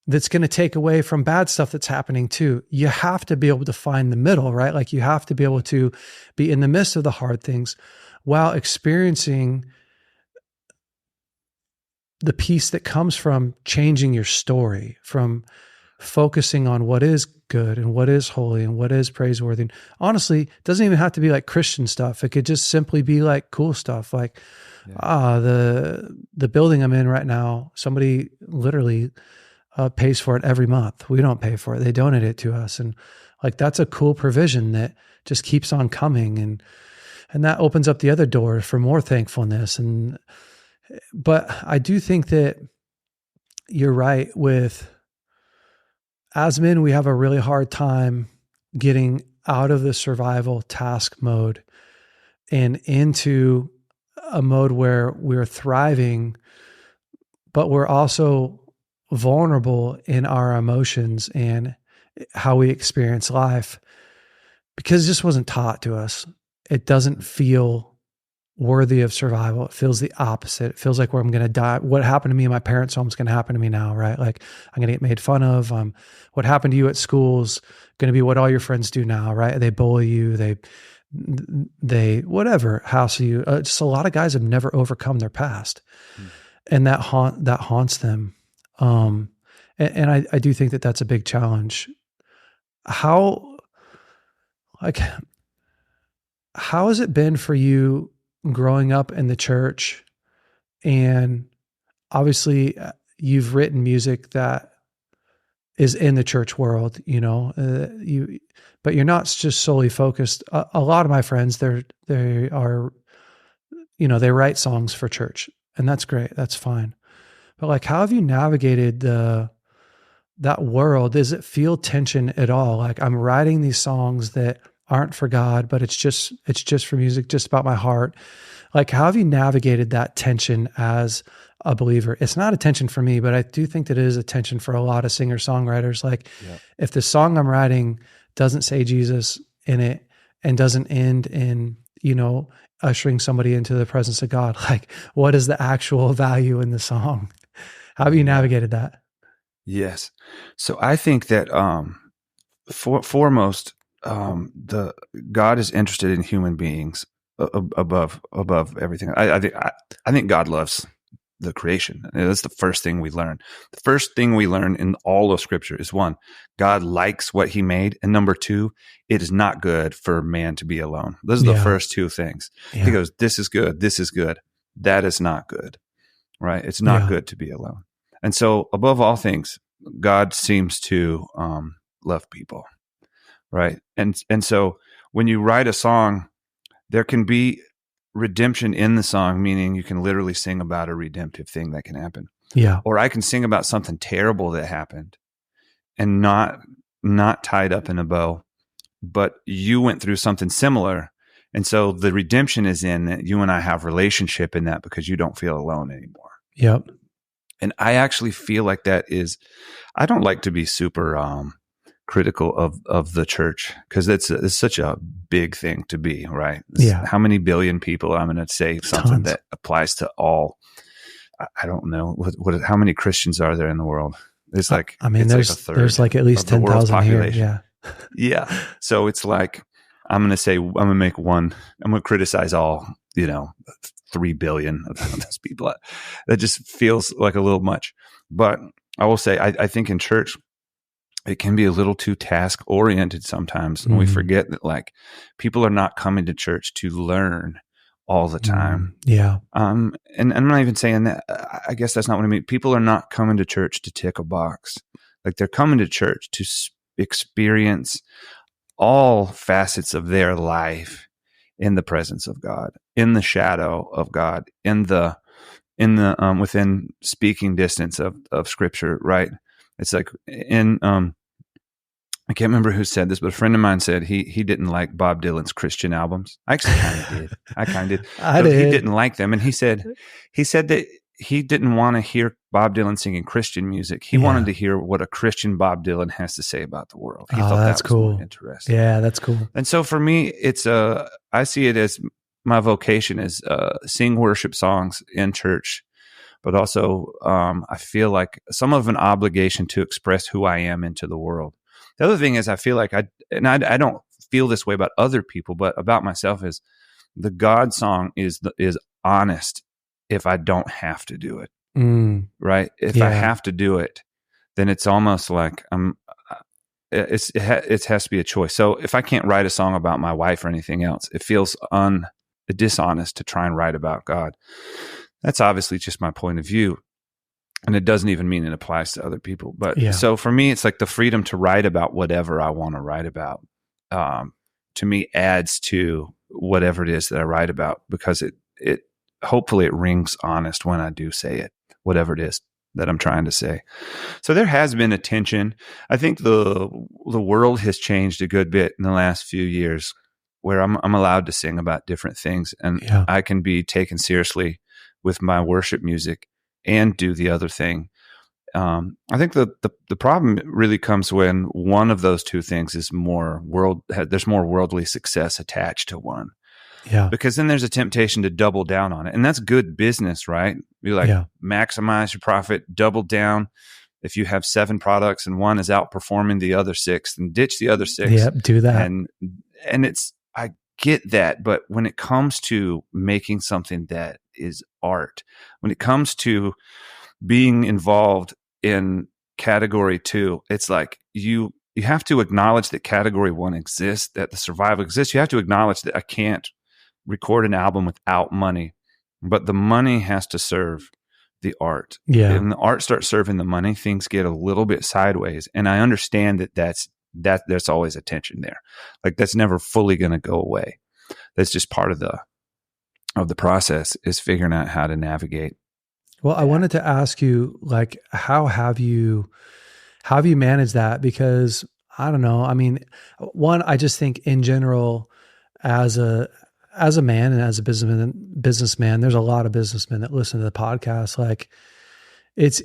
that's going to take away from bad stuff that's happening too. You have to be able to find the middle, right? Like you have to be able to be in the midst of the hard things while experiencing the peace that comes from changing your story, from focusing on what is good and what is holy and what is praiseworthy. And honestly, it doesn't even have to be like Christian stuff. It could just simply be like cool stuff. Like, the building I'm in right now, somebody literally pays for it every month. We don't pay for it. They donate it to us. And like, that's a cool provision that just keeps on coming. And that opens up the other door for more thankfulness. But I do think that you're right with, as men, we have a really hard time getting out of the survival task mode and into a mode where we're thriving, but we're also vulnerable in our emotions and how we experience life, because it just wasn't taught to us. It doesn't feel worthy of survival. It feels the opposite. It feels like where I'm going to die. What happened to me in my parents' home is going to happen to me now, right? Like I'm going to get made fun of. What happened to you at school's going to be what all your friends do now, right? They bully you. They whatever, house you. Just a lot of guys have never overcome their past, and that haunts them. And I do think that that's a big challenge. How has it been for you growing up in the church? And obviously you've written music that is in the church world, but you're not just solely focused. A lot of my friends, they are, they write songs for church, and that's great. That's fine. But like, how have you navigated that world? Does it feel tension at all? Like, I'm writing these songs that aren't for God, but it's just for music, just about my heart. Like, how have you navigated that tension as a believer? It's not a tension for me, but I do think that it is a tension for a lot of singer-songwriters. Like, if the song I'm writing doesn't say Jesus in it and doesn't end in, ushering somebody into the presence of God, like, what is the actual value in the song? How have you navigated that? Yes. So I think that foremost, the God is interested in human beings above everything. I think God loves the creation. That's the first thing we learn. The first thing we learn in all of Scripture is, one, God likes what He made, and number two, it is not good for man to be alone. Those are the first two things. He goes, "This is good. This is good. That is not good." Right? It's not good to be alone. And so, above all things, God seems to love people. Right. And so when you write a song, there can be redemption in the song, meaning you can literally sing about a redemptive thing that can happen. Yeah. Or I can sing about something terrible that happened and not tied up in a bow, but you went through something similar. And so the redemption is in that you and I have relationship in that, because you don't feel alone anymore. Yep. And I actually feel like that is, I don't like to be super critical of the church, because it's such a big thing to be, right? How many billion people? I'm going to say something Tons. that applies to all. I don't know how many Christians are there in the world. It's like, there's like a third. There's like at least 10,000 here. Yeah. Yeah. So it's like, I'm going to make one. I'm going to criticize all, 3 billion of those people. That just feels like a little much. But I will say, I think in church, it can be a little too task oriented sometimes. And we forget that, like, people are not coming to church to learn all the time. Yeah. And I'm not even saying that. I guess that's not what I mean. People are not coming to church to tick a box. Like, they're coming to church to experience all facets of their life in the presence of God, in the shadow of God, in the within speaking distance of Scripture, right? It's like I can't remember who said this, but a friend of mine said he didn't like Bob Dylan's Christian albums. I actually kind of did. I kind of did. I did. He didn't like them, and he said that he didn't want to hear Bob Dylan singing Christian music. He wanted to hear what a Christian Bob Dylan has to say about the world. He thought that's that was cool. more interesting. Yeah, that's cool. And so for me, it's I see it as my vocation is sing worship songs in church, but also I feel like some of an obligation to express who I am into the world. The other thing is I feel like I don't feel this way about other people, but about myself is the God song is honest if I don't have to do it. Right? If I have to do it, then it's almost like it has to be a choice. So if I can't write a song about my wife or anything else, it feels dishonest to try and write about God. That's obviously just my point of view. And it doesn't even mean it applies to other people. But so for me, it's like the freedom to write about whatever I want to write about, to me adds to whatever it is that I write about, because it hopefully it rings honest when I do say it, whatever it is that I'm trying to say. So there has been a tension. I think the world has changed a good bit in the last few years, where I'm allowed to sing about different things, and I can be taken seriously with my worship music and do the other thing. I think the problem really comes when one of those two things is there's more worldly success attached to one. Yeah. Because then there's a temptation to double down on it. And that's good business, right? You maximize your profit, double down. If you have 7 products and one is outperforming the other 6, then ditch the other 6. Yep, do that. And I get that. But when it comes to making something that is art, when it comes to being involved in category 2, it's like you have to acknowledge that category 1 exists, that the survival exists. You have to acknowledge that I can't record an album without money, but the money has to serve the art. Yeah. And the art starts serving the money, things get a little bit sideways. And I understand that there's always a tension there. Like that's never fully going to go away. That's just part of the process, is figuring out how to navigate. Well, I wanted to ask you, like, how have you managed that? Because I don't know. I mean, one, I just think in general, as a man and as a businessman, there's a lot of businessmen that listen to the podcast. Like it's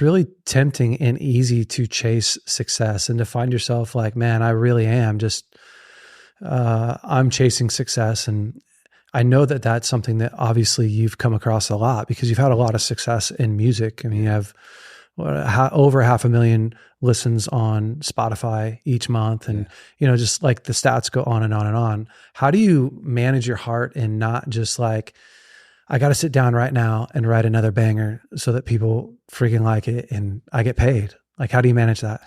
really tempting and easy to chase success and to find yourself like, man, I really am just, I'm chasing success. And I know that that's something that obviously you've come across a lot, because you've had a lot of success in music. I mean, you have over 500,000 listens on Spotify each month. And, just like the stats go on and on and on. How do you manage your heart and not just like, I got to sit down right now and write another banger so that people freaking like it and I get paid? Like, how do you manage that?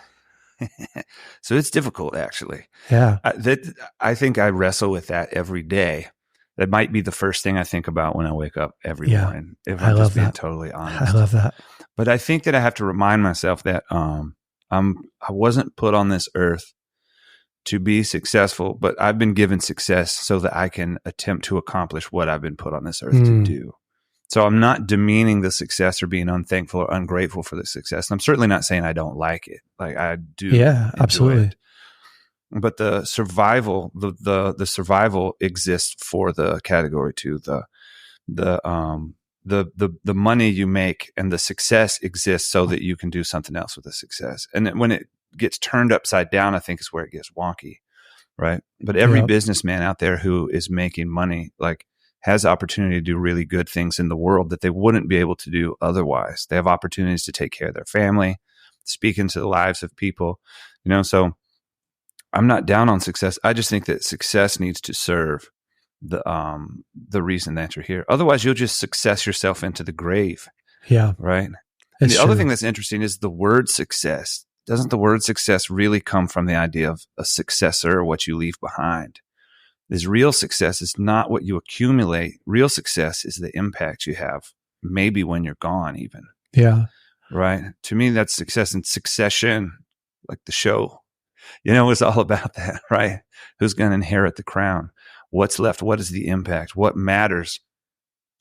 So it's difficult, actually. Yeah. I think I wrestle with that every day. That might be the first thing I think about when I wake up every morning, if I'm just being totally honest. I love that. But I think that I have to remind myself that I wasn't put on this earth to be successful, but I've been given success so that I can attempt to accomplish what I've been put on this earth to do. So I'm not demeaning the success or being unthankful or ungrateful for the success. And I'm certainly not saying I don't like it. Like I do. Yeah, absolutely. It. But the survival, the survival exists for the category 2. The money you make and the success exists so that you can do something else with the success. And when it gets turned upside down, I think is where it gets wonky, right? But every businessman out there who is making money, like, has opportunity to do really good things in the world that they wouldn't be able to do otherwise. They have opportunities to take care of their family, speak into the lives of people, so I'm not down on success. I just think that success needs to serve the reason that you're here. Otherwise, you'll just success yourself into the grave. Yeah. Right. And the other thing that's interesting is the word success. Doesn't the word success really come from the idea of a successor, or what you leave behind? Is real success is not what you accumulate. Real success is the impact you have, maybe when you're gone even. Yeah. Right. To me, that's success. And Succession, like the show, it's all about that, right? Who's going to inherit the crown? What's left? What is the impact? What matters?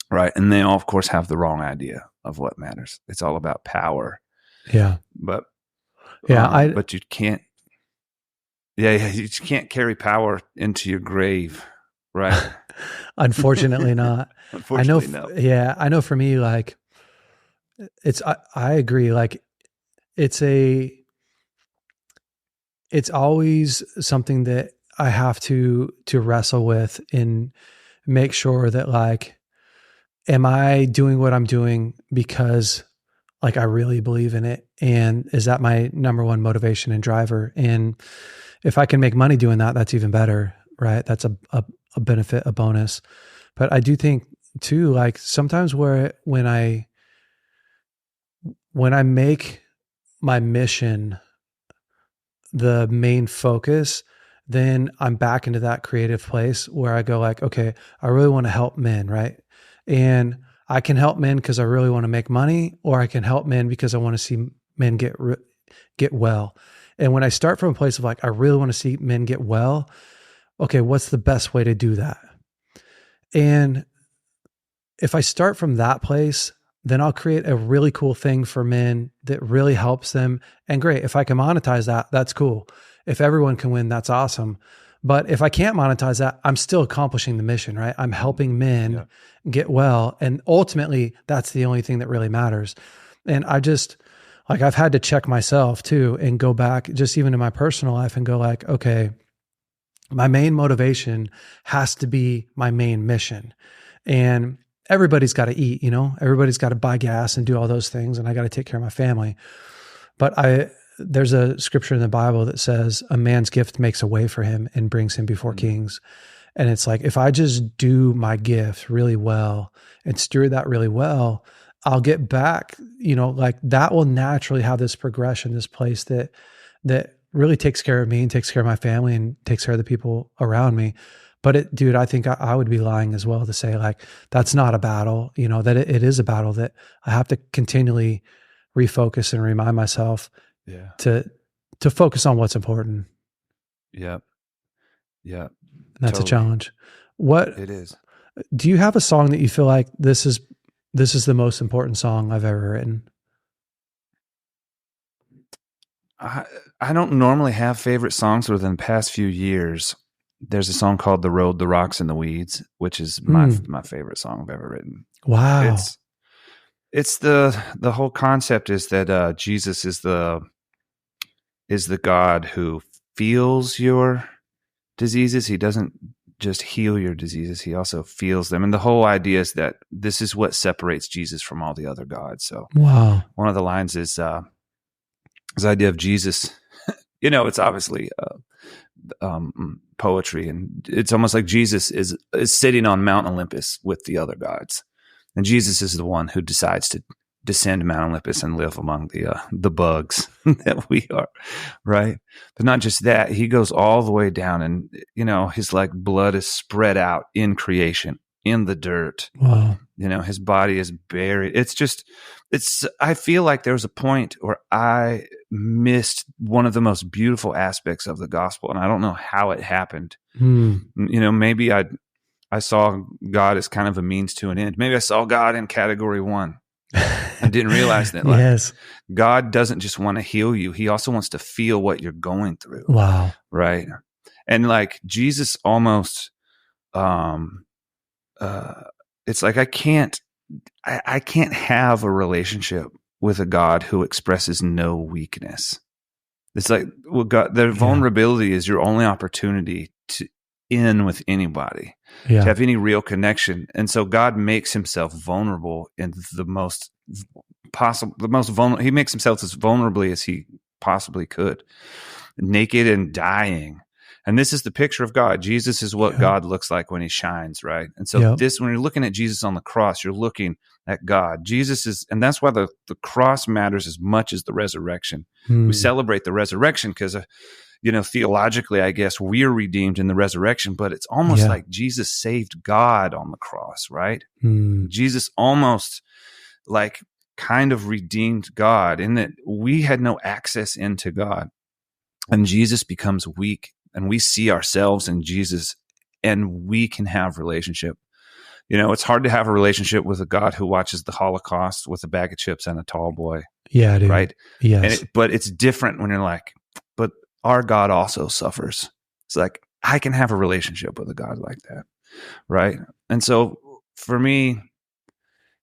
Right. And they all, of course, have the wrong idea of what matters. It's all about power. Yeah. But you can't. Yeah. You can't carry power into your grave, right? Unfortunately not. Unfortunately, no. Yeah. I know for me, like, I agree. Like, it's always something that I have to wrestle with in make sure that like, am I doing what I'm doing because like I really believe in it? And is that my number one motivation and driver? And if I can make money doing that, that's even better, right? That's a benefit, a bonus. But I do think too, like sometimes when I make my mission the main focus, then I'm back into that creative place where I go like, okay, I really want to help men, right? And I can help men because I really want to make money, or I can help men because I want to see men get well. And when I start from a place of like, I really want to see men get well, okay, what's the best way to do that? And if I start from that place, then I'll create a really cool thing for men that really helps them. And great, if I can monetize that, that's cool. If everyone can win, that's awesome. But if I can't monetize that, I'm still accomplishing the mission, right? I'm helping men get well. And ultimately, that's the only thing that really matters. And I just, like, I've had to check myself too and go back just even in my personal life and go like, okay, my main motivation has to be my main mission. And everybody's got to eat, everybody's got to buy gas and do all those things. And I got to take care of my family. But there's a scripture in the Bible that says a man's gift makes a way for him and brings him before kings. And it's like, if I just do my gift really well and steward that really well, I'll get back, like that will naturally have this progression, this place that really takes care of me and takes care of my family and takes care of the people around me. But dude, I think I would be lying as well to say like, that's not a battle, that it is a battle that I have to continually refocus and remind myself to focus on what's important. Yeah. Yeah. And that's totally a challenge. What it is. Do you have a song that you feel like this is the most important song I've ever written? I don't normally have favorite songs within the past few years. There's a song called "The Road, the Rocks, and the Weeds," which is my favorite song I've ever written. Wow. It's the whole concept is that Jesus is the God who feels your diseases. He doesn't just heal your diseases. He also feels them. And the whole idea is that this is what separates Jesus from all the other gods. So wow. One of the lines is this idea of Jesus, it's obviously poetry, and it's almost like Jesus is sitting on Mount Olympus with the other gods. And Jesus is the one who decides to descend Mount Olympus and live among the bugs that we are, right? But not just that, he goes all the way down, and his like blood is spread out in creation, in the dirt. Wow. His body is buried. I feel like there was a point where I missed one of the most beautiful aspects of the gospel, and I don't know how it happened. Maybe I saw God as kind of a means to an end. Maybe I saw God in category 1. I didn't realize that. Yes. God doesn't just want to heal you. He also wants to feel what you're going through. Wow. Right. And like Jesus almost, it's like I can't have a relationship with a God who expresses no weakness. It's like, the vulnerability is your only opportunity to in with anybody, to have any real connection. And so God makes himself vulnerable in the most vulnerable. He makes himself as vulnerably as he possibly could, naked and dying. And this is the picture of God. Jesus is what God looks like when he shines, right? And so when you're looking at Jesus on the cross, you're looking at God. Jesus is, and that's why the cross matters as much as the resurrection. We celebrate the resurrection because, theologically, I guess we're redeemed in the resurrection, but it's almost like Jesus saved God on the cross, right? Jesus almost like kind of redeemed God in that we had no access into God, and Jesus becomes weak. And we see ourselves in Jesus, and we can have relationship. It's hard to have a relationship with a God who watches the Holocaust with a bag of chips and a tall boy. Yeah, dude. Right? Yes. But it's different when you're like, but our God also suffers. It's like, I can have a relationship with a God like that. Right? And so for me,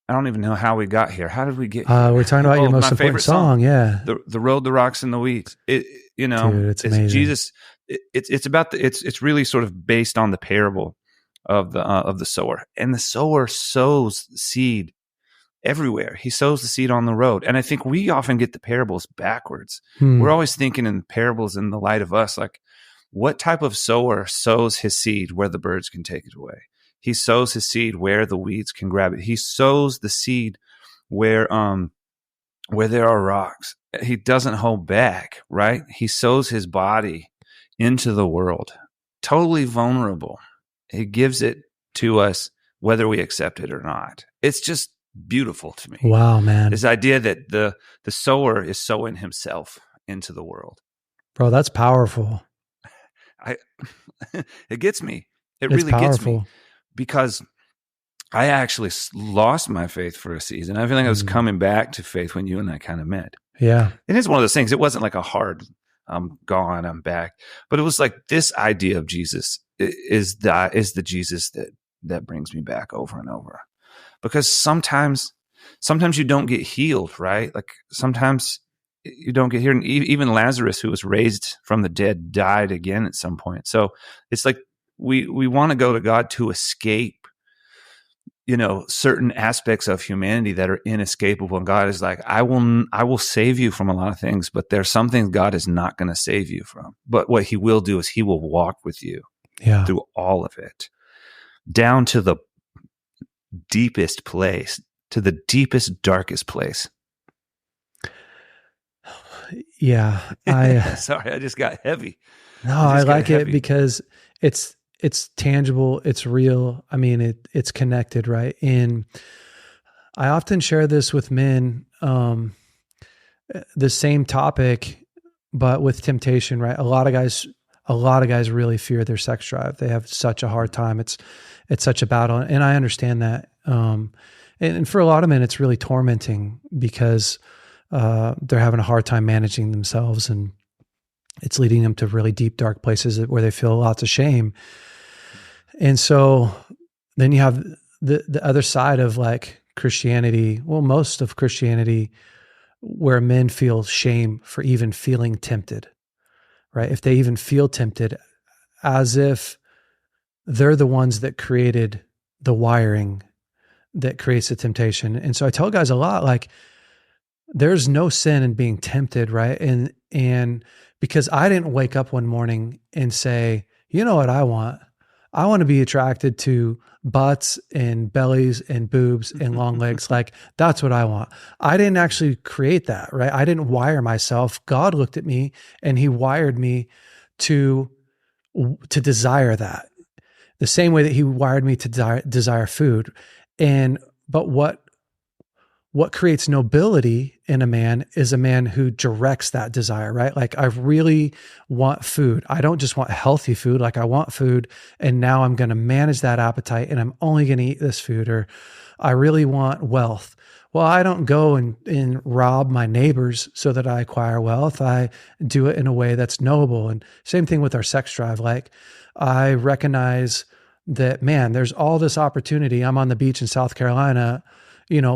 I don't even know how we got here. How did we get here? We're talking about your most important song. Yeah. The Road, the Rocks, and the Weeds. Dude, it's amazing. Jesus. It's about it's really sort of based on the parable of the sower, and the sower sows seed everywhere. He sows the seed on the road. And I think we often get the parables backwards. We're always thinking in parables in the light of us, like, what type of sower sows his seed where the birds can take it away? He sows his seed where the weeds can grab it. He sows the seed where there are rocks. He doesn't hold back, right? He sows his body into the world, totally vulnerable. He gives it to us whether we accept it or not. It's just beautiful to me. Wow, man. This idea that the sower is sowing himself into the world. Bro, that's powerful. It gets me. It's really powerful. Gets me, because I actually lost my faith for a season. I feel like I was coming back to faith when you and I kind of met. Yeah. And it's one of those things. It wasn't like a hard, I'm gone, I'm back. But it was like this idea of Jesus is the Jesus that brings me back over and over. Because sometimes you don't get healed, right? Like sometimes you don't get healed. And even Lazarus, who was raised from the dead, died again at some point. So it's like we want to go to God to escape, certain aspects of humanity that are inescapable. And God is like, I will save you from a lot of things, but there's some things God is not going to save you from. But what he will do is he will walk with you through all of it, down to the deepest place, to the deepest, darkest place. Yeah. Sorry, I just got heavy. No, I like it because it's tangible, it's real. I mean, it's connected, right? And I often share this with men, the same topic, but with temptation, right? A lot of guys really fear their sex drive. They have such a hard time. It's such a battle. And I understand that. And for a lot of men, it's really tormenting because they're having a hard time managing themselves, and it's leading them to really deep, dark places where they feel lots of shame. And so then you have the other side of like Christianity, well, most of Christianity, where men feel shame for even feeling tempted, right? If they even feel tempted, as if they're the ones that created the wiring that creates the temptation. And so I tell guys a lot, like, there's no sin in being tempted, right? And because I didn't wake up one morning and say, you know what I want? I want to be attracted to butts and bellies and boobs and long legs. Like, that's what I want. I didn't actually create that, right? I didn't wire myself. God looked at me and he wired me to desire that, the same way that he wired me to desire food. But what creates nobility in a man is a man who directs that desire, right? Like, I really want food. I don't just want healthy food. Like, I want food, and now I'm going to manage that appetite, and I'm only going to eat this food. Or I really want wealth. Well, I don't go and rob my neighbors so that I acquire wealth. I do it in a way that's noble. And same thing with our sex drive. Like, I recognize that, man, there's all this opportunity. I'm on the beach in South Carolina,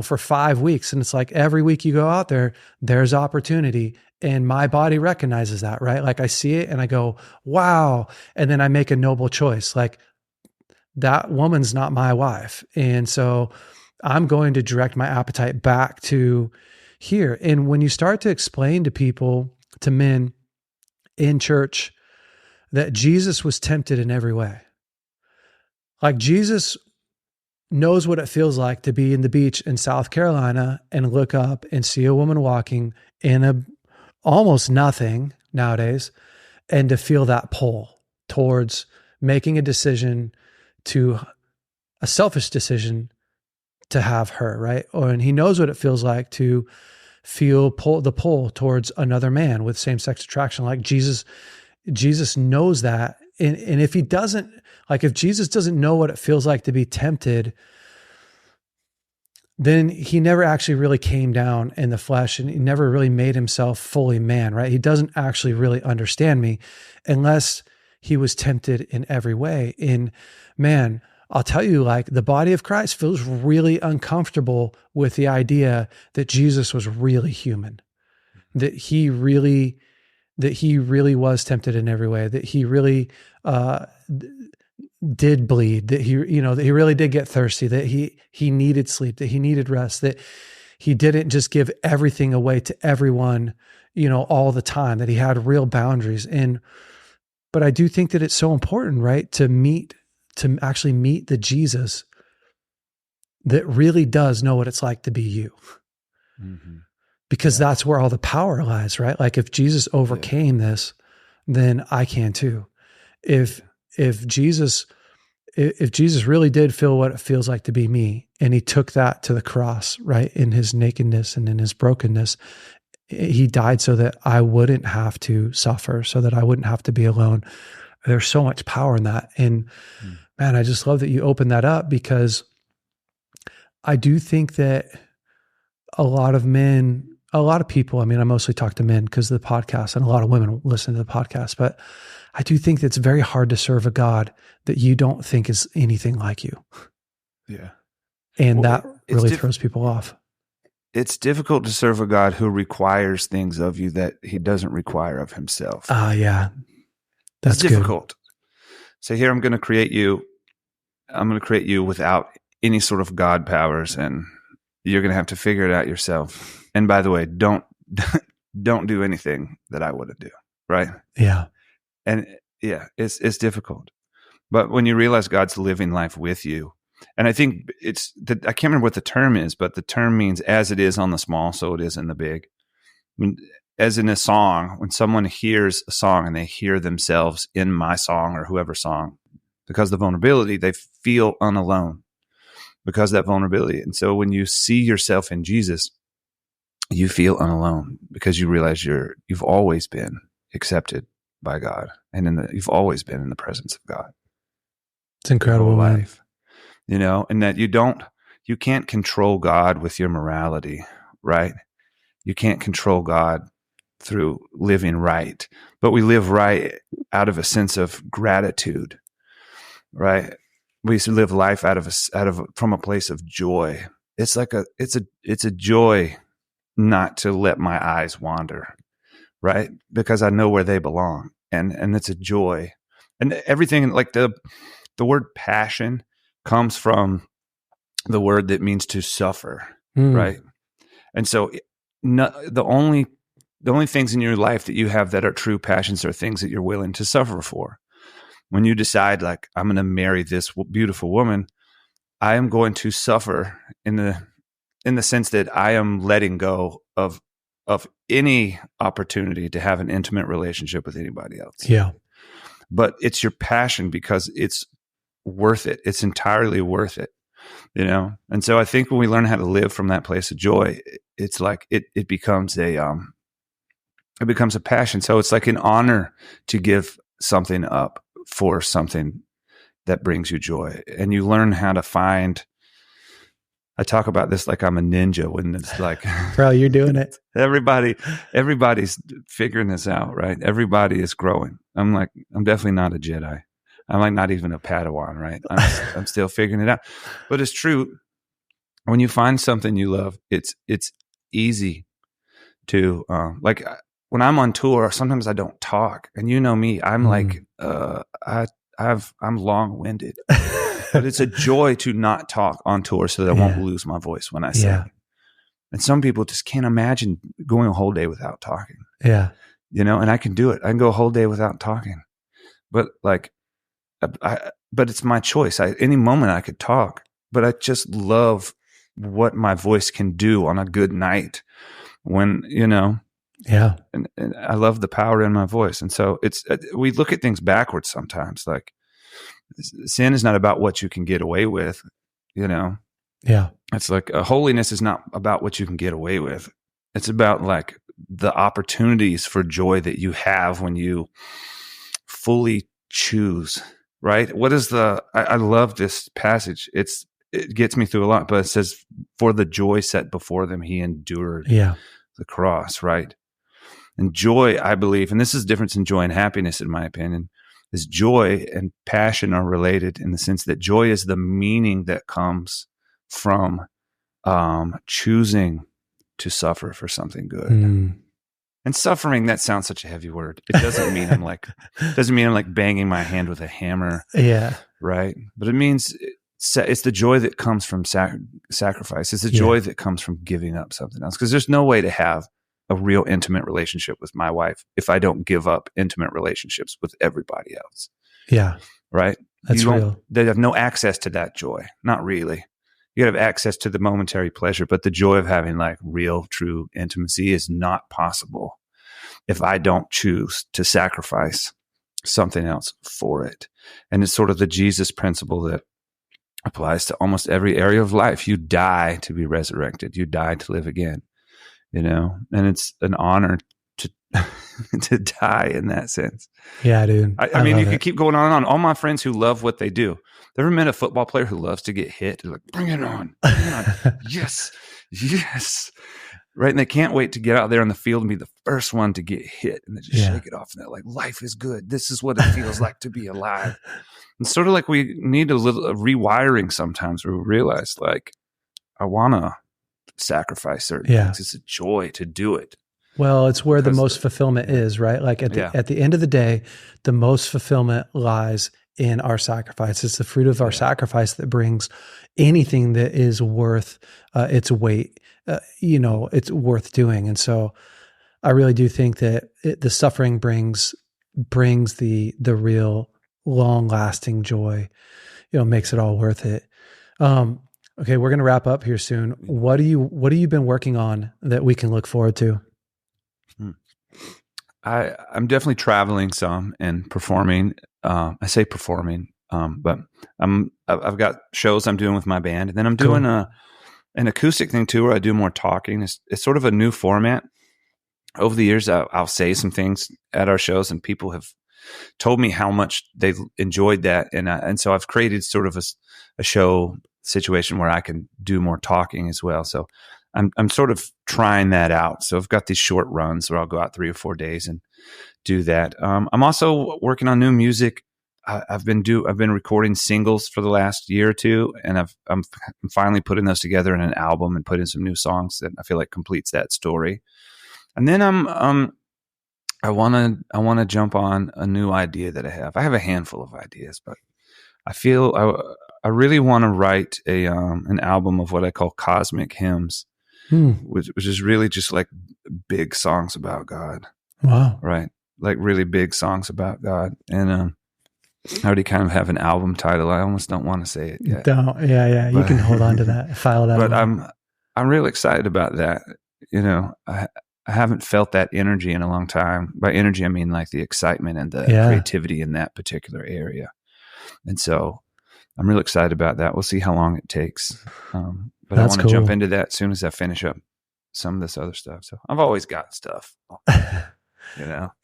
for 5 weeks. And it's like every week you go out there, there's opportunity. And my body recognizes that, right? Like, I see it and I go, wow. And then I make a noble choice. Like, that woman's not my wife. And so I'm going to direct my appetite back to here. And when you start to explain to people, to men in church, that Jesus was tempted in every way, like, Jesus knows what it feels like to be in the beach in South Carolina and look up and see a woman walking in almost nothing nowadays, and to feel that pull towards making a selfish decision to have her, right? And he knows what it feels like to feel the pull towards another man with same-sex attraction. Like, Jesus knows that. And if he doesn't, like, if Jesus doesn't know what it feels like to be tempted, then he never actually really came down in the flesh, and he never really made himself fully man, right? He doesn't actually really understand me unless he was tempted in every way. And man, I'll tell you, like, the body of Christ feels really uncomfortable with the idea that Jesus was really human, that he really was tempted in every way, that he really, did bleed, that that he really did get thirsty, that he needed sleep, that he needed rest, that he didn't just give everything away to everyone, all the time, that he had real boundaries. But I do think that it's so important, right? To actually meet the Jesus that really does know what it's like to be you. Mm-hmm. Because that's where all the power lies, right? Like if Jesus overcame this, then I can too. If Jesus really did feel what it feels like to be me, and he took that to the cross, right? In his nakedness and in his brokenness, he died so that I wouldn't have to suffer, so that I wouldn't have to be alone. There's so much power in that. And man, I just love that you opened that up, because I do think that a lot of people, I mean, I mostly talk to men because of the podcast, and a lot of women listen to the podcast, but I do think that it's very hard to serve a God that you don't think is anything like you. Yeah. And that really throws people off. It's difficult to serve a God who requires things of you that he doesn't require of himself. Yeah. That's difficult. Good. So here I'm going to create you. I'm going to create you without any sort of God powers, and you're going to have to figure it out yourself. And by the way, don't do anything that I wouldn't do. Right. Yeah. And it's difficult. But when you realize God's living life with you, and I think I can't remember what the term is, but the term means as it is on the small, so it is in the big. As in a song, when someone hears a song and they hear themselves in my song or whoever's song, because of the vulnerability, they feel unalone because of that vulnerability. And so when you see yourself in Jesus, you feel unalone because you realize you've always been accepted by God, and you've always been in the presence of God. It's incredible, life, and that you can't control God with your morality, right? You can't control God through living right, but we live right out of a sense of gratitude, right? We live life from a place of joy. It's like it's a joy not to let my eyes wander, right? Because I know where they belong, and it's a joy, and everything, like the word passion comes from the word that means to suffer, right? And so the only things in your life that you have that are true passions are things that you're willing to suffer for. When you decide, like, I'm going to marry this beautiful woman, I am going to suffer in the sense that I am letting go of any opportunity to have an intimate relationship with anybody else. Yeah. But it's your passion because it's worth it. It's entirely worth it, And so I think when we learn how to live from that place of joy, it's like it becomes a passion. So it's like an honor to give something up for something that brings you joy. And you learn how to find, I talk about this like I'm a ninja, when it's like, bro, you're doing it. Everybody's figuring this out, right? Everybody is growing. I'm definitely not a Jedi. I'm like not even a Padawan, right? I'm still figuring it out. But it's true. When you find something you love, it's easy to when I'm on tour, sometimes I don't talk, and you know me, I'm like I'm long-winded. But it's a joy to not talk on tour so that I won't lose my voice when I sing. Yeah. And some people just can't imagine going a whole day without talking. Yeah. And I can do it. I can go a whole day without talking. But but it's my choice. Any moment I could talk, but I just love what my voice can do on a good night when, Yeah. And I love the power in my voice. And so we look at things backwards sometimes. Like, sin is not about what you can get away with, Yeah. It's like holiness is not about what you can get away with. It's about like the opportunities for joy that you have when you fully choose, right? I love this passage. It gets me through a lot, but it says, for the joy set before them, he endured the cross, right? And joy, I believe, and this is the difference in joy and happiness, in my opinion, is joy and passion are related in the sense that joy is the meaning that comes from choosing to suffer for something good. And suffering, that sounds such a heavy word. It doesn't mean I'm like banging my hand with a hammer. Yeah. Right. But it means it's the joy that comes from sacrifice. It's the joy that comes from giving up something else. Because there's no way to have a real intimate relationship with my wife if I don't give up intimate relationships with everybody else. Yeah. Right. That's real. They have no access to that joy. Not really. You have access to the momentary pleasure, but the joy of having like real, true intimacy is not possible if I don't choose to sacrifice something else for it. And it's sort of the Jesus principle that applies to almost every area of life. You die to be resurrected. You die to live again, and it's an honor to to die in that sense. Yeah, dude. I mean, you could keep going on and on. All my friends who love what they do. Ever met a football player who loves to get hit? They're like, bring it on. Bring it on. Yes. Yes. Right. And they can't wait to get out there on the field and be the first one to get hit. And they just shake it off. And they're like, life is good. This is what it feels like to be alive. And sort of like we need a little rewiring sometimes where we realize like, I want to sacrifice certain things. It's a joy to do it. Well, it's where the most fulfillment is, right? Like at the end of the day, the most fulfillment lies in our sacrifice. It's the fruit of our sacrifice that brings anything that is worth its weight. It's worth doing. And so I really do think that the suffering brings the real long lasting joy, makes it all worth it. Okay. We're going to wrap up here soon. What have you been working on that we can look forward to? I'm definitely traveling some and performing. I say performing, but I've got shows I'm doing with my band, and then I'm doing an acoustic thing too, where I do more talking. It's sort of a new format. Over the years, I'll say some things at our shows, and people have told me how much they've enjoyed that, and so I've created sort of a show situation where I can do more talking as well. So I'm sort of trying that out. So I've got these short runs where I'll go out 3 or 4 days and do that. I'm also working on new music. I've been recording singles for the last year or two, and I'm finally putting those together in an album and putting some new songs that I feel like completes that story. And then I want to jump on a new idea that I have. I have a handful of ideas, but I feel I really want to write an album of what I call cosmic hymns. Which is really just like big songs about God. Wow. Right. Like really big songs about God. And I already kind of have an album title. I almost don't want to say it yet. Don't. Yeah. But, you can hold on to that. File that. But I'm real excited about that. I haven't felt that energy in a long time. By energy, I mean like the excitement and the creativity in that particular area. And so I'm real excited about that. We'll see how long it takes. But I want to jump into that as soon as I finish up some of this other stuff. So I've always got stuff,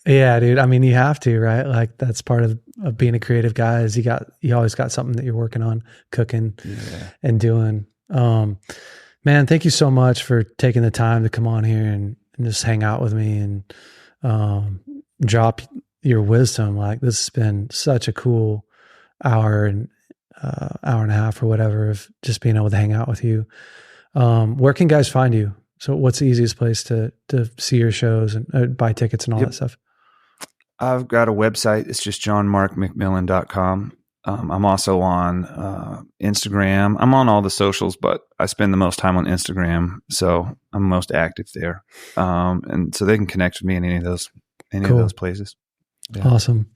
Yeah, dude. I mean, you have to, right? Like that's part of being a creative guy is you always got something that you're working on, cooking and doing. Man, thank you so much for taking the time to come on here and just hang out with me and drop your wisdom. Like this has been such a cool hour and a half or whatever of just being able to hang out with you. Where can guys find you? So what's the easiest place to see your shows and buy tickets and all that stuff? I've got a website. It's just johnmarkmcmillan.com. I'm also on Instagram. I'm on all the socials, but I spend the most time on Instagram. So I'm most active there. And so they can connect with me in any of those places. Yeah. Awesome.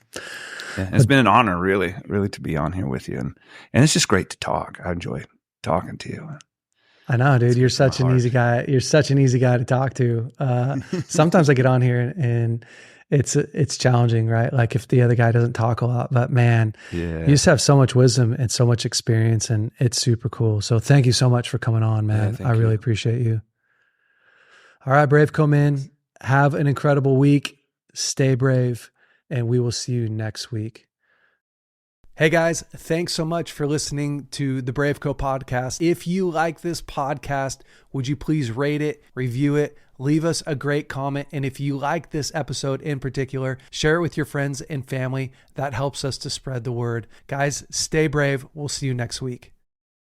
Yeah, it's been an honor, really, really to be on here with you. And it's just great to talk. I enjoy talking to you. I know, dude. You're such an easy guy. You're such an easy guy to talk to. Sometimes I get on here and it's challenging, right? Like if the other guy doesn't talk a lot, but man, you just have so much wisdom and so much experience and it's super cool. So thank you so much for coming on, man. I really appreciate you. All right, BraveCo men, have an incredible week. Stay brave. And we will see you next week. Hey guys, thanks so much for listening to the BraveCo podcast. If you like this podcast, would you please rate it, review it, leave us a great comment. And if you like this episode in particular, share it with your friends and family. That helps us to spread the word. Guys, stay brave. We'll see you next week.